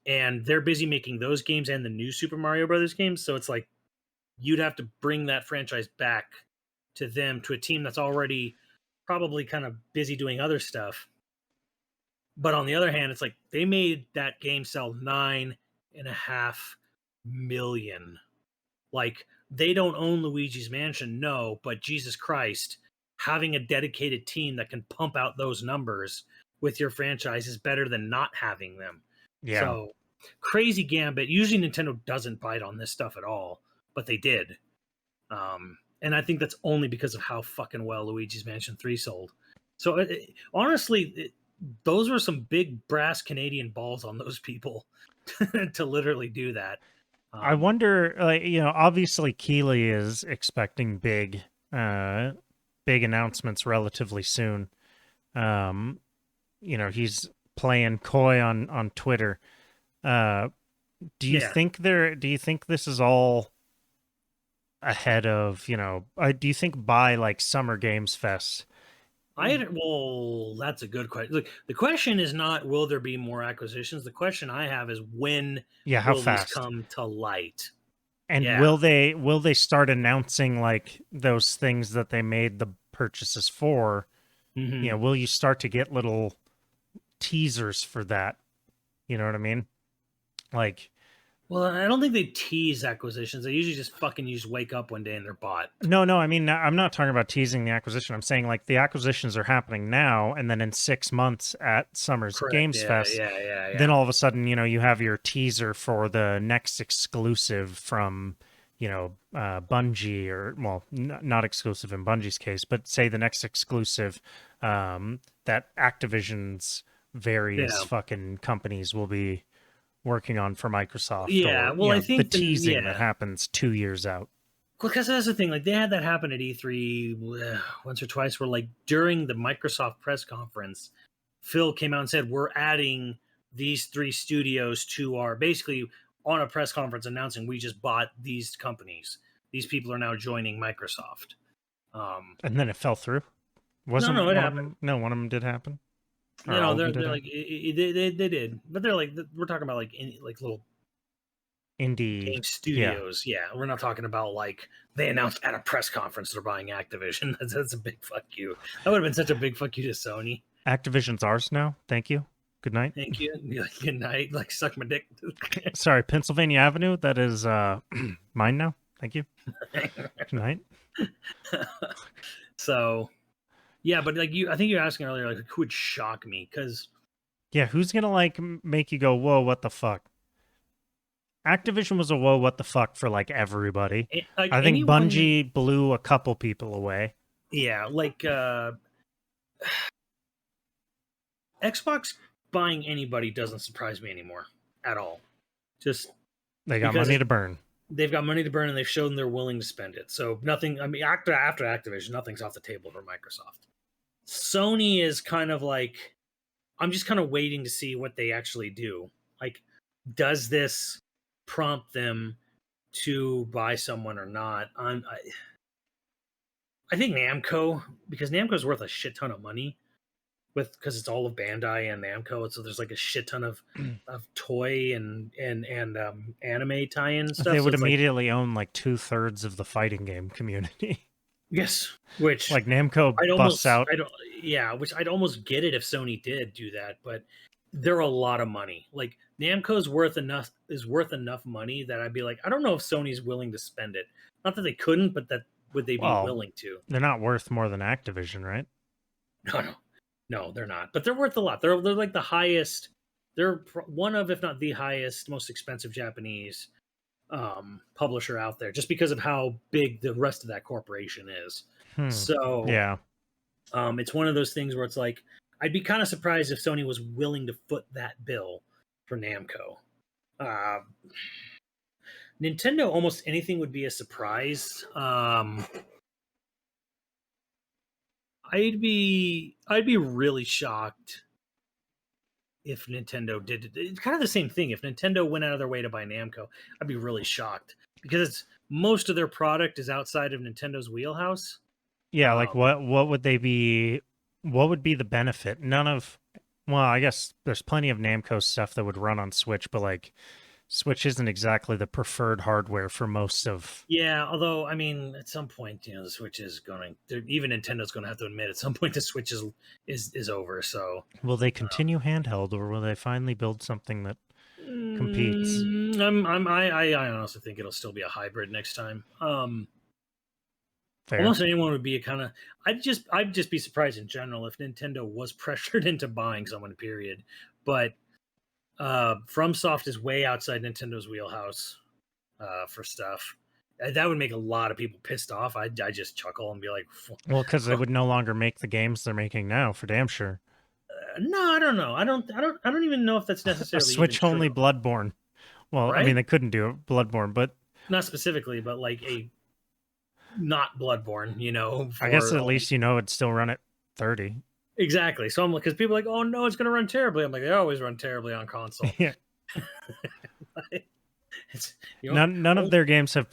And they're busy making those games and the new Super Mario Brothers games. So it's like, you'd have to bring that franchise back to them, to a team that's already probably kind of busy doing other stuff. But on the other hand, it's like, they made that game sell 9.5 million. Like, they don't own Luigi's Mansion, no, but Jesus Christ, having a dedicated team that can pump out those numbers with your franchise is better than not having them. Yeah. So, crazy gambit. Usually Nintendo doesn't bite on this stuff at all, but they did. And I think that's only because of how fucking well Luigi's Mansion 3 sold. So, honestly, those were some big brass Canadian balls on those people to literally do that. I wonder, obviously Keighley is expecting big announcements relatively soon. He's playing coy on Twitter. Do you think this is all ahead of, do you think by like Summer Games Fest? Well, that's a good question. Look, the question is not, will there be more acquisitions? The question I have is, when how will fast these come to light? And will they start announcing like those things that they made the purchases for? Mm-hmm. Will you start to get little teasers for that? You know what I mean? Like, well, I don't think they tease acquisitions. They usually just wake up one day and they're bought. No, I mean, I'm not talking about teasing the acquisition. I'm saying like the acquisitions are happening now, and then in 6 months at Summer's Games Fest, then all of a sudden, you have your teaser for the next exclusive from, Bungie, or, well, not exclusive in Bungie's case, but say the next exclusive that Activision's various fucking companies will be working on for Microsoft. Yeah, or, well, I think the teasing that happens 2 years out. Because that's the thing, like, they had that happen at E3 once or twice, where like during the Microsoft press conference, Phil came out and said, we're adding these 3 studios to our, basically on a press conference announcing, we just bought these companies. These people are now joining Microsoft. And then it fell through? No, it happened. No, one of them did happen? No, they're like, they did. But they're like, we're talking about like little indie game studios. Yeah, we're not talking about like they announced at a press conference they're buying Activision. That's a big fuck you. That would have been such a big fuck you to Sony. Activision's ours now. Thank you. Good night. Thank you. Good night. Like, suck my dick. Sorry, Pennsylvania Avenue. That is mine now. Thank you. Good night. So, yeah, but like I think you're asking earlier, like, who would shock me? Because who's gonna like make you go, whoa, what the fuck? Activision was a whoa, what the fuck for like everybody. I think Bungie blew a couple people away. Yeah, like Xbox buying anybody doesn't surprise me anymore. at all. Just they got money to burn. They've got money to burn, and they've shown they're willing to spend it. So nothing. I mean, after Activision, nothing's off the table for Microsoft. Sony is kind of like, I'm just kind of waiting to see what they actually do. Like, does this prompt them to buy someone or not? I think Namco, because Namco's worth a shit ton of money, because it's all of Bandai and Namco, so there's like a shit ton of toy and anime tie-in stuff. They would immediately own like 2/3 of the fighting game community. Yes, which like Namco busts out. Which I'd almost get it if Sony did do that, but they're a lot of money. Like Namco's worth enough money that I'd be like, I don't know if Sony's willing to spend it. Not that they couldn't, but that would they be willing to? They're not worth more than Activision, right? No, they're not. But they're worth a lot. They're like the highest. They're one of, if not the highest, most expensive Japanese publisher out there, just because of how big the rest of that corporation is. So yeah, it's one of those things where it's like, I'd be kind of surprised if Sony was willing to foot that bill for Namco. Nintendo, almost anything would be a surprise. I'd be really shocked if Nintendo did it. It's kind of the same thing. If Nintendo went out of their way to buy Namco, I'd be really shocked, because most of their product is outside of Nintendo's wheelhouse. Yeah, like what would they be? What would be the benefit? None of. Well, I guess there's plenty of Namco stuff that would run on Switch, but like Switch isn't exactly the preferred hardware for most of. Yeah, although I mean, at some point, the Switch is going. Even Nintendo's going to have to admit at some point the Switch is over. So will they continue handheld, or will they finally build something that competes? I honestly think it'll still be a hybrid next time. Fair. Almost anyone would be a kind of. I'd just be surprised in general if Nintendo was pressured into buying someone. Period. But FromSoft is way outside Nintendo's wheelhouse for stuff. That would make a lot of people pissed off. I just chuckle and be like, well, because they would no longer make the games they're making now, for damn sure. No, I don't know. I don't even know if that's necessarily a Switch only Bloodborne. Well, right? I mean, they couldn't do it, Bloodborne, but not specifically, but like a not Bloodborne, I guess at least it'd still run at 30. Exactly. So I'm like, because people are like, oh no, it's going to run terribly. I'm like, they always run terribly on console. Yeah. None of their games have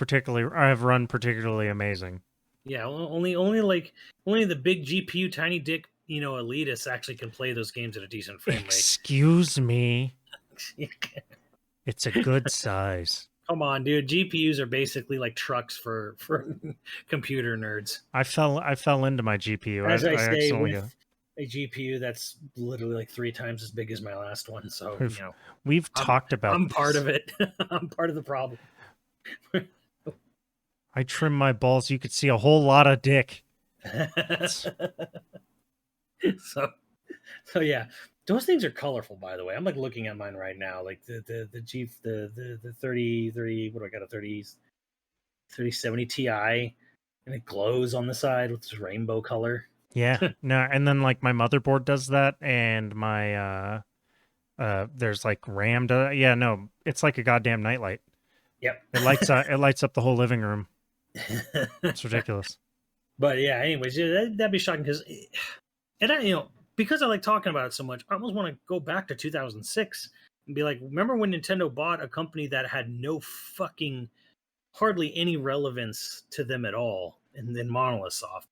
run particularly amazing. Yeah, only the big GPU, tiny dick, elitists actually can play those games at a decent frame rate. Excuse me. It's a good size. Come on, dude. GPUs are basically like trucks for computer nerds. I fell into my GPU. As I say, with a GPU that's literally like 3 times as big as my last one. So we've talked about. I'm part of it. I'm part of the problem. I trim my balls. You could see a whole lot of dick. So yeah. Those things are colorful, by the way. I'm like looking at mine right now, like the 30, what do I got, a 3070 Ti, and it glows on the side with this rainbow color. Yeah, no, and then like my motherboard does that, and my there's like RAM. Yeah, no, it's like a goddamn nightlight. Yep, it lights up the whole living room. It's ridiculous. But yeah, anyways, that'd be shocking because I like talking about it so much, I almost want to go back to 2006 and be like, remember when Nintendo bought a company that had no fucking, hardly any relevance to them at all, and then Monolith Soft?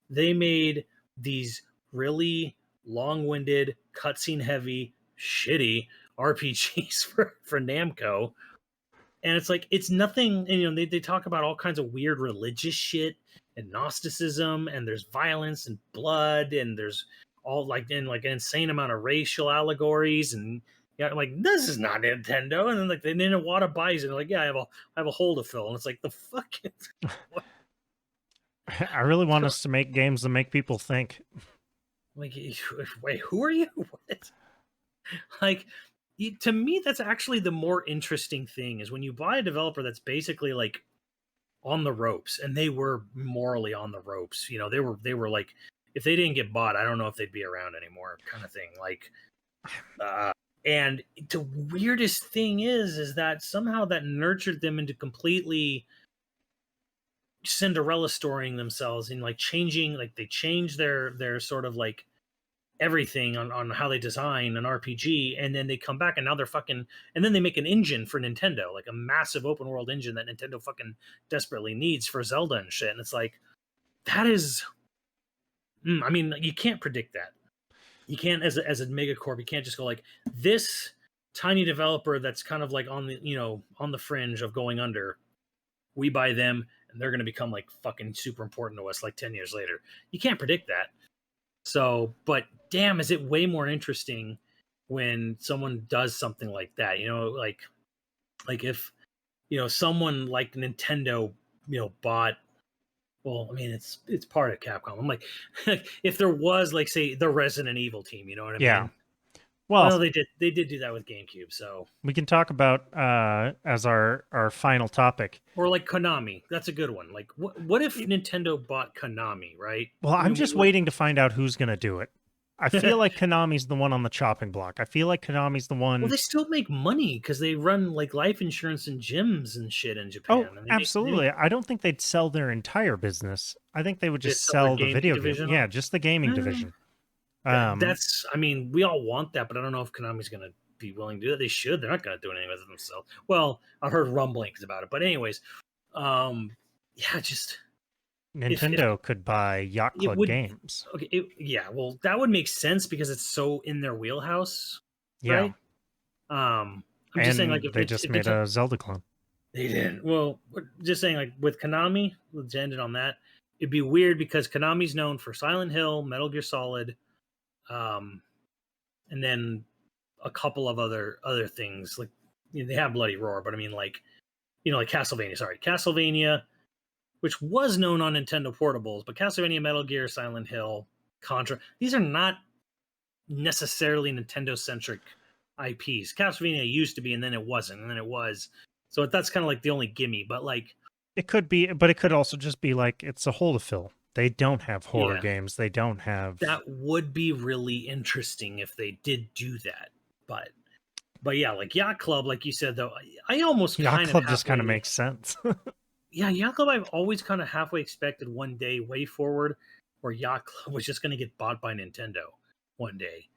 They made these really long-winded, cutscene-heavy, shitty RPGs for Namco. And it's like, it's nothing, and they talk about all kinds of weird religious shit and Gnosticism, and there's violence and blood, and there's all like an insane amount of racial allegories, and like, this is not Nintendo. And then like then Iwata buys it, and like, yeah, I have a hole to fill, and it's like, the fuck. I really want us to make games that make people think. Like, wait, who are you? What? Like, to me, that's actually the more interesting thing, is when you buy a developer that's basically like on the ropes, and they were morally on the ropes. They were like, if they didn't get bought, I don't know if they'd be around anymore, kind of thing. Like, And the weirdest thing is that somehow that nurtured them into completely Cinderella storying themselves and like changing, like they change their sort of like everything on how they design an RPG, and then they come back and now they're fucking, and then they make an engine for Nintendo, like a massive open world engine that Nintendo fucking desperately needs for Zelda and shit. And it's like, that is, I mean, you can't predict that. You can't, as a megacorp, you can't just go like, this tiny developer that's kind of like on the, you know, on the fringe of going under, we buy them and they're going to become like fucking super important to us like 10 years later. You can't predict that. So, but damn, is it way more interesting when someone does something like that? You know, like if, you know, someone like Nintendo, you know, bought, well, I mean, it's part of Capcom. I'm like, if there was like, say, the Resident Evil team, you know what I mean? Well, they did do that with GameCube, so we can talk about as our final topic. Or like Konami, that's a good one. Like, what if Nintendo bought Konami, right? Well, I'm just waiting to find out who's going to do it. I feel like Konami's the one on the chopping block. I feel like Konami's the one. Well, they still make money because they run like life insurance and gyms and shit in Japan. Oh, absolutely. I don't think they'd sell their entire business. I think they would just sell the video division. Yeah, just the gaming division. That's, I mean, we all want that, but I don't know if Konami's going to be willing to do that. They should. They're not going to do anything with it themselves. Well, I've heard rumblings about it, but anyways, yeah, just Nintendo could buy Yacht Club Games. Okay, yeah, well, that would make sense because it's so in their wheelhouse. Yeah. Right? I'm just saying, like, if they just made a Zelda clone. They didn't. Well, just saying, like, with Konami, let's end it on that. It'd be weird because Konami's known for Silent Hill, Metal Gear Solid, and then a couple of other things. Like, you know, they have Bloody Roar, but I mean, like, you know, like Castlevania. Sorry, Castlevania, which was known on Nintendo portables, but Castlevania, Metal Gear, Silent Hill, Contra. These are not necessarily Nintendo-centric IPs. Castlevania used to be, and then it wasn't, and then it was. So that's kind of like the only gimme. But like, it could be, but it could also just be like it's a hole to fill. They don't have horror games. They don't have. That would be really interesting if they did do that. But yeah, like Yacht Club, like you said, though, I almost Yacht Club just kind of makes sense. Yeah, Yacht Club, I've always kind of halfway expected one day, way forward, where Yacht Club was just going to get bought by Nintendo one day.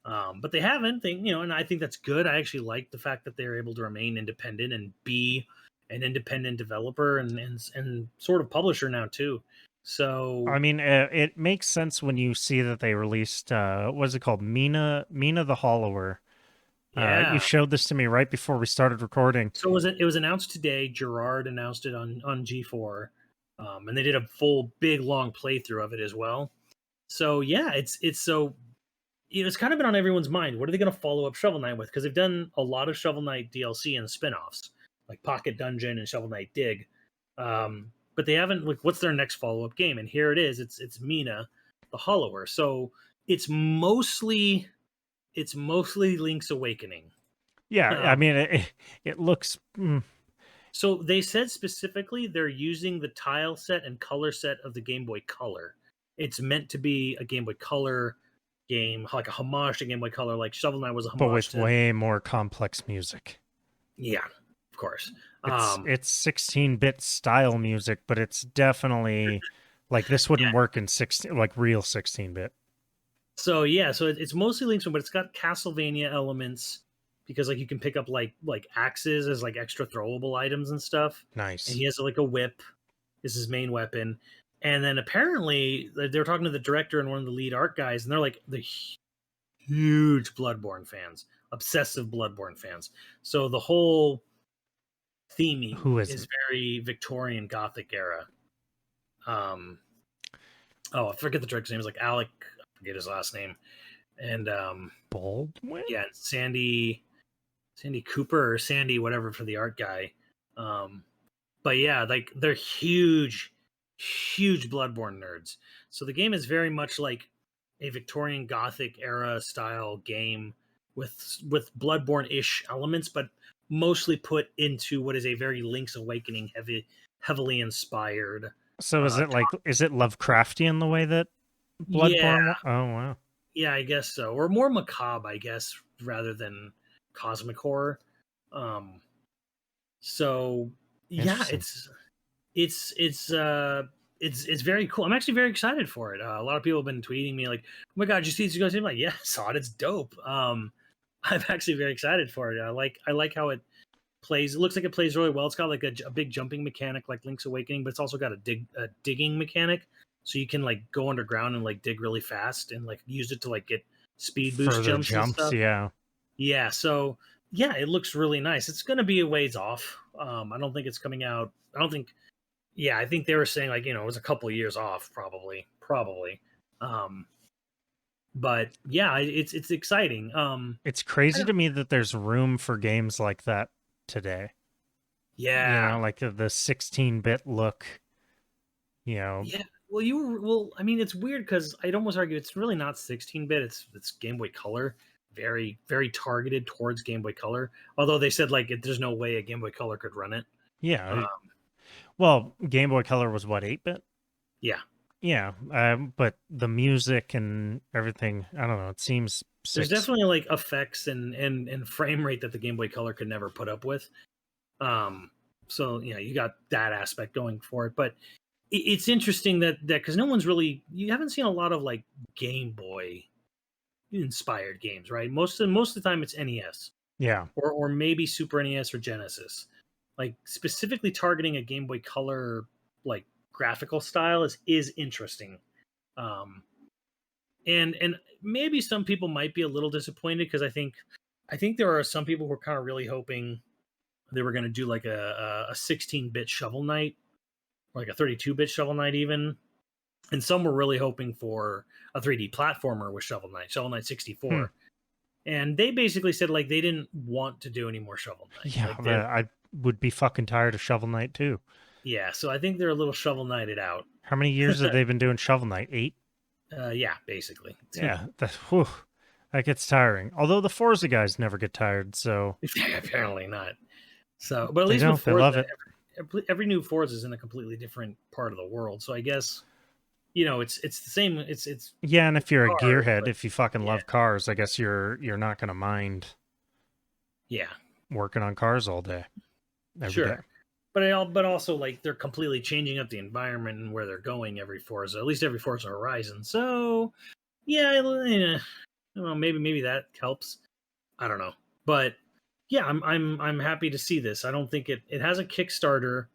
But they haven't, you know, and I think that's good. I actually like the fact that they're able to remain independent and be an independent developer and sort of publisher now too. So I mean, it makes sense when you see that they released what's it called, Mina the Hollower. Yeah, you showed this to me right before we started recording. So it was announced today. Gerard announced it on G4, and they did a full big long playthrough of it as well. So yeah, it's so, you know, it's kind of been on everyone's mind. What are they going to follow up Shovel Knight with? Because they've done a lot of Shovel Knight DLC and spinoffs like Pocket Dungeon and Shovel Knight Dig, but they haven't, like, what's their next follow up game? And here it is. It's Mina the Hollower. So it's mostly Link's Awakening. Yeah, I mean, it looks. So they said specifically they're using the tile set and color set of the Game Boy Color. It's meant to be a Game Boy Color game, like a homage to Game Boy Color, like Shovel Knight was a homage. But with way more complex music. Yeah, of course. It's 16-bit style music, but it's definitely like this wouldn't work in real 16-bit. So yeah, so it's mostly Link's, but it's got Castlevania elements because like you can pick up like axes as like extra throwable items and stuff. Nice. And he has like a whip is his main weapon. And then apparently they were talking to the director and one of the lead art guys, and they're like the huge Bloodborne fans, obsessive Bloodborne fans. So the whole theming is very Victorian Gothic era. I forget the director's name. It's like Alec. I forget his last name. And Baldwin. Yeah, Sandy Cooper or Sandy whatever for the art guy. But yeah, like they're huge Bloodborne nerds. So the game is very much like a Victorian Gothic era style game with Bloodborne-ish elements, but mostly put into what is a very Link's Awakening heavily inspired. So is it Lovecraftian the way that Bloodborne? Yeah. Oh wow. Yeah, I guess so, or more macabre, I guess, rather than cosmic horror. Um, so yeah, Interesting. it's it's uh it's very cool. I'm actually very excited for it. A lot of people have been tweeting me like, "Oh my god, did you see this?" I'm like, "Yeah, I saw it. It's dope." I'm actually very excited for it. I like how it plays. It looks like it plays really well. It's got like a big jumping mechanic like Link's Awakening, but it's also got a digging mechanic, so you can like go underground and like dig really fast and like use it to like get speed boost Further jumps and jumps, stuff. yeah. Yeah, so yeah, it looks really nice. It's going to be a ways off. I don't think it's coming out. I don't think. Yeah, I think they were saying like it was a couple of years off, probably. Um, but yeah, it's exciting. It's I crazy don't, to me that there's room for games like that today. You yeah, know, like the 16-bit look, you know. yeah. Well, I mean, it's weird because I'd almost argue it's really not 16-bit. It's Game Boy Color, very very targeted towards Game Boy Color. Although they said like there's no way a Game Boy Color could run it. Yeah. Um, Well, Game Boy Color was what, 8-bit? yeah, Yeah, but the music and everything, I don't know, it seems there's 6. definitely like effects and frame rate that the Game Boy Color could never put up with. Um, so you got that aspect going for it, but it's interesting that because no one's really you haven't seen a lot of like Game Boy inspired games, right? Most of the time it's NES Yeah. or maybe Super NES or Genesis. Like specifically targeting a Game Boy Color like graphical style is interesting. Um, and maybe some people might be a little disappointed because I think there are some people who are kind of really hoping they were going to do like a 16-bit Shovel Knight or like a 32-bit Shovel Knight even, and some were really hoping for a 3D platformer with Shovel Knight Hmm. 64, and they basically said like they didn't want to do any more Shovel Knight. Yeah, Like but I would be fucking tired of Shovel Knight too. yeah, so I think they're a little Shovel Knighted out. How many years have they been doing Shovel Knight? 8? Yeah, basically. Yeah, whew, that gets tiring. Although the Forza guys never get tired, so Apparently not. So, but at they least with don't. They love Forza, it. every new Forza is in a completely different part of the world. So I guess it's the same. It's Yeah, and if you're a cars, gearhead, but if you fucking yeah, love cars, I guess you're not gonna mind yeah, working on cars all day, every day. sure. But also like they're completely changing up the environment and where they're going every Forza, at least every Forza Horizon. So yeah, well, maybe that helps. I don't know, but yeah, I'm happy to see this. I don't think it has a Kickstarter,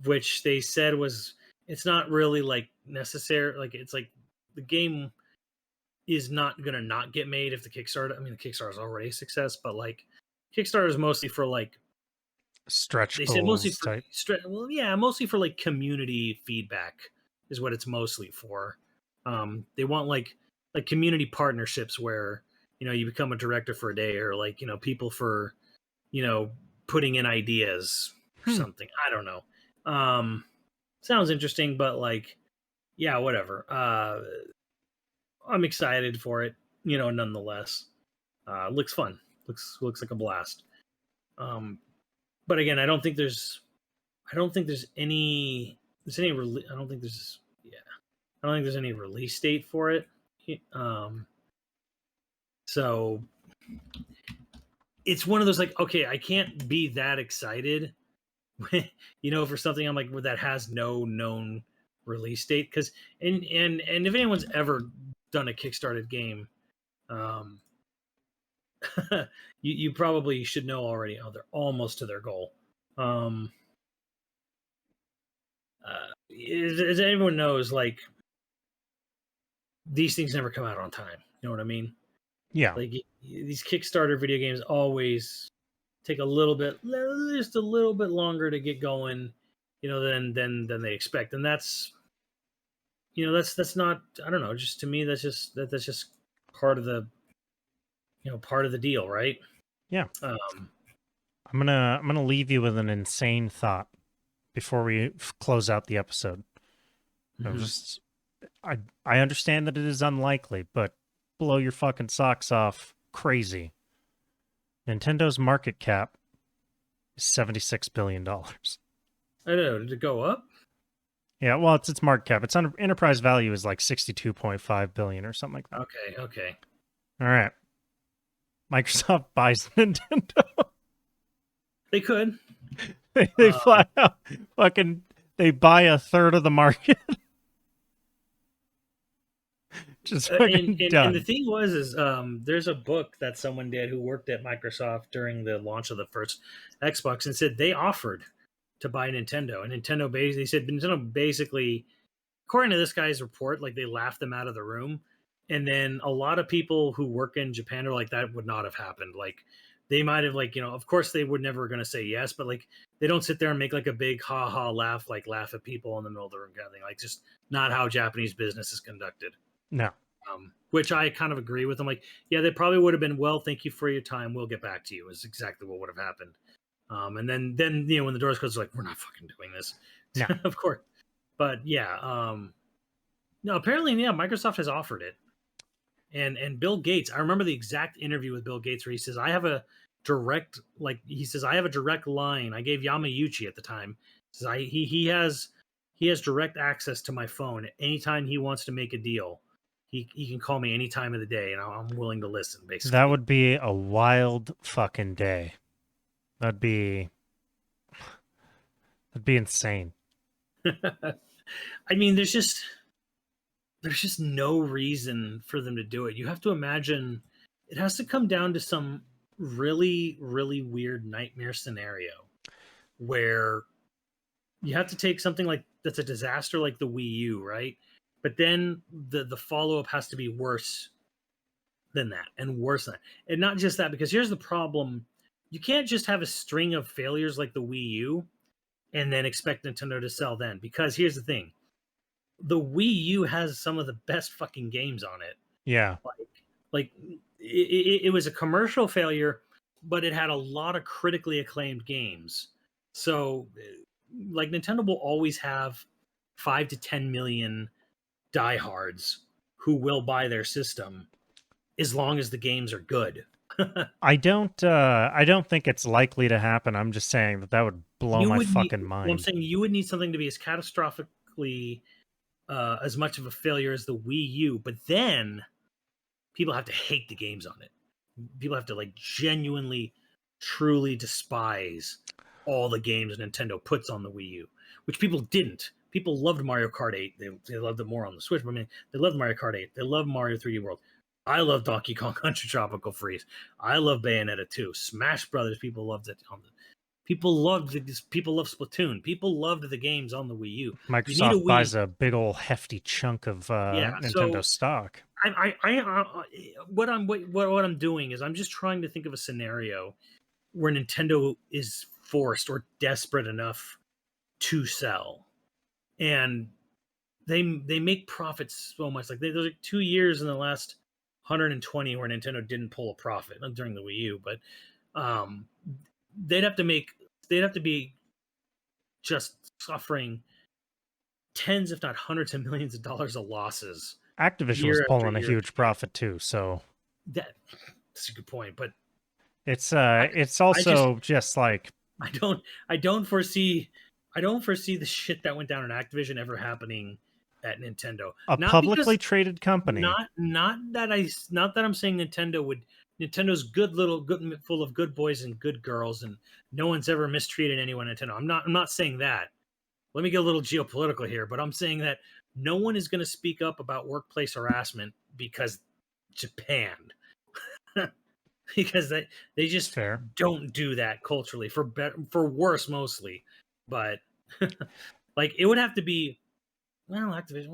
which they said was it's not really like necessary. Like it's like the game is not gonna not get made if the Kickstarter. I mean, the Kickstarter is already a success, but like Kickstarter is mostly for like Stretch they said mostly goals for type. well, yeah, mostly for like community feedback is what it's mostly for. They want like community partnerships where you become a director for a day or like people for you know putting in ideas or Hmm. something. I don't know. Sounds interesting, but like yeah, whatever. I'm excited for it, nonetheless. Looks fun. Looks like a blast. Um, but again, I don't think I don't think there's yeah. I don't think there's any release date for it. Um, so it's one of those like, okay, I can't be that excited, for something I'm like that has no known release date because and if anyone's ever done a kickstarted game, um, you probably should know already. Oh, they're almost to their goal. Um, as everyone knows, like these things never come out on time. You know what I mean? Yeah. Like these Kickstarter video games always take just a little bit longer to get going, than they expect, and that's not. I don't know. Just to me, that's just part of the part of the deal, right? Yeah. Um, I'm gonna leave you with an insane thought before we close out the episode. I'm mhm. just I understand that it is unlikely, but blow your fucking socks off. Crazy. Nintendo's market cap is $76 billion. I don't know. Did it go up? Yeah, well, it's its market cap. Its enterprise value is like 62.5 billion or something like that. Okay. All right. Microsoft buys Nintendo. They could. They fly out, they buy a third of the market. Just fucking done. And the thing is there's a book that someone did who worked at Microsoft during the launch of the first Xbox and said they offered to buy Nintendo, and Nintendo basically, according to this guy's report, like they laughed them out of the room. And then a lot of people who work in Japan are like, that would not have happened. Like they might have, like, of course they would never going to say yes, but like they don't sit there and make like a big ha ha laugh, like laugh at people in the middle of the room kind of thing. Like just not how Japanese business is conducted. No. Which I kind of agree with. I'm like, yeah, they probably would have been, well, thank you for your time, we'll get back to you, is exactly what would have happened. And then when the doors closed, like, we're not fucking doing this. No. Of course. But yeah, no, apparently, yeah, Microsoft has offered it. And Bill Gates, I remember the exact interview with Bill Gates where he says, I have a direct line. I gave Yamauchi at the time. Says he has direct access to my phone anytime he wants to make a deal. He can call me any time of the day, and I'm willing to listen, basically. That would be a wild fucking day. That'd be insane. I mean, there's just no reason for them to do it. You have to imagine it has to come down to some really, really weird nightmare scenario where you have to take something like that's a disaster like the Wii U, right? But then the follow-up has to be worse than that and worse than that. And not just that, because here's the problem. You can't just have a string of failures like the Wii U and then expect Nintendo to sell then. Because here's the thing. The Wii U has some of the best fucking games on it. Yeah. Like it was a commercial failure, but it had a lot of critically acclaimed games. So like Nintendo will always have 5 to 10 million diehards who will buy their system as long as the games are good. I don't think it's likely to happen. I'm just saying that would blow my fucking mind. Well, I'm saying you would need something to be as catastrophically as much of a failure as the Wii U, but then people have to hate the games on it. People have to like genuinely, truly despise all the games Nintendo puts on the Wii U, which people didn't. People loved Mario Kart 8. They loved it more on the Switch. But I mean, they loved Mario Kart 8. They loved Mario 3D World. I love Donkey Kong Country Tropical Freeze. I love Bayonetta 2. Smash Brothers, people loved it. People love Splatoon. People loved the games on the Wii U. Microsoft buys a big old hefty chunk of Nintendo stock. What I'm doing is I'm just trying to think of a scenario where Nintendo is forced or desperate enough to sell, and they make profits so much. Like there's like 2 years in the last 120 where Nintendo didn't pull a profit, not during the Wii U, but they'd have to be just suffering tens, if not hundreds of millions of dollars of losses. Activision was pulling a huge profit too, so that's a good point. But it's also just like I don't foresee the shit that went down in Activision ever happening at Nintendo. Not publicly traded company. Not that I'm saying Nintendo's good full of good boys and good girls, and no one's ever mistreated anyone at Nintendo. I'm not saying that. Let me get a little geopolitical here, but I'm saying that no one is going to speak up about workplace harassment because Japan. Because they just don't do that culturally, for worse mostly. But like it would have to be, Activision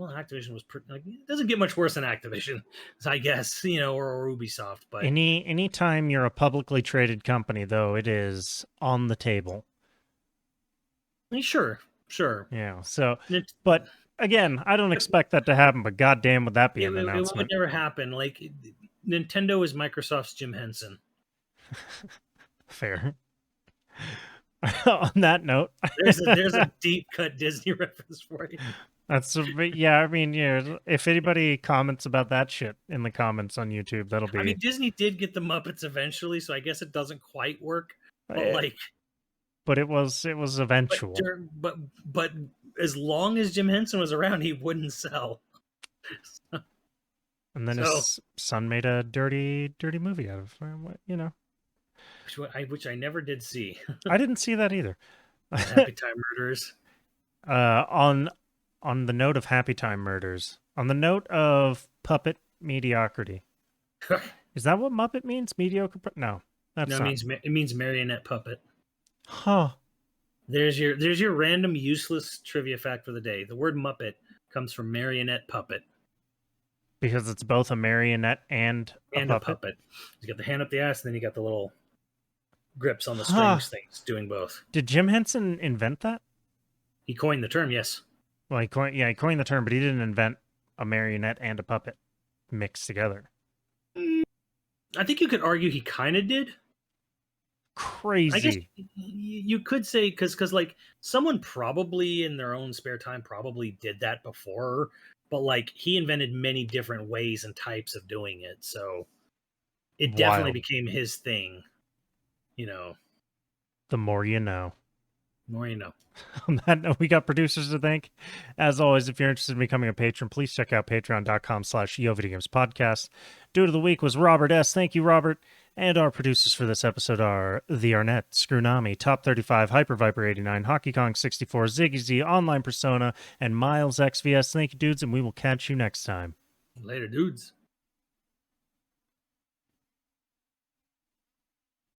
was it doesn't get much worse than Activision, I guess, or Ubisoft. But anytime you're a publicly traded company, though, it is on the table. Sure. Yeah. So, but again, I don't expect that to happen. But goddamn, would that be an announcement? It would never happen. Like Nintendo is Microsoft's Jim Henson. Fair. On that note, there's a deep cut Disney reference for you. Yeah. I mean, if anybody comments about that shit in the comments on YouTube, that'll be. I mean, Disney did get the Muppets eventually, so I guess it doesn't quite work. But But it was eventual. But as long as Jim Henson was around, he wouldn't sell. And then his son made a dirty movie out of it, which I never did see. I didn't see that either. Happy Time Murders. On the note of Happy Time Murders, on the note of puppet mediocrity, is that what Muppet means? Mediocre? No, that's not. It means marionette puppet. Huh. There's your random useless trivia fact for the day. The word Muppet comes from marionette puppet. Because it's both a marionette and a puppet. You got the hand up the ass, and then you got the little grips on the strings things doing both. Did Jim Henson invent that? He coined the term, yes. Well, he coined the term, but he didn't invent a marionette and a puppet mixed together. I think you could argue he kind of did. Crazy. I guess you could say because like someone probably in their own spare time probably did that before, but like he invented many different ways and types of doing it, so it definitely became his thing. The more you know. More you know. On that note, we got producers to thank. As always, if you're interested in becoming a patron, please check out patreon.com/YoVideogames podcast. Dude of the week was Robert S. Thank you, Robert. And our producers for this episode are The Arnett, Scrunami, Top 35, Hyper Viper 89, Hockey Kong 64, Ziggy Z, Online Persona, and Miles XVS. Thank you, dudes, and we will catch you next time. Later, dudes.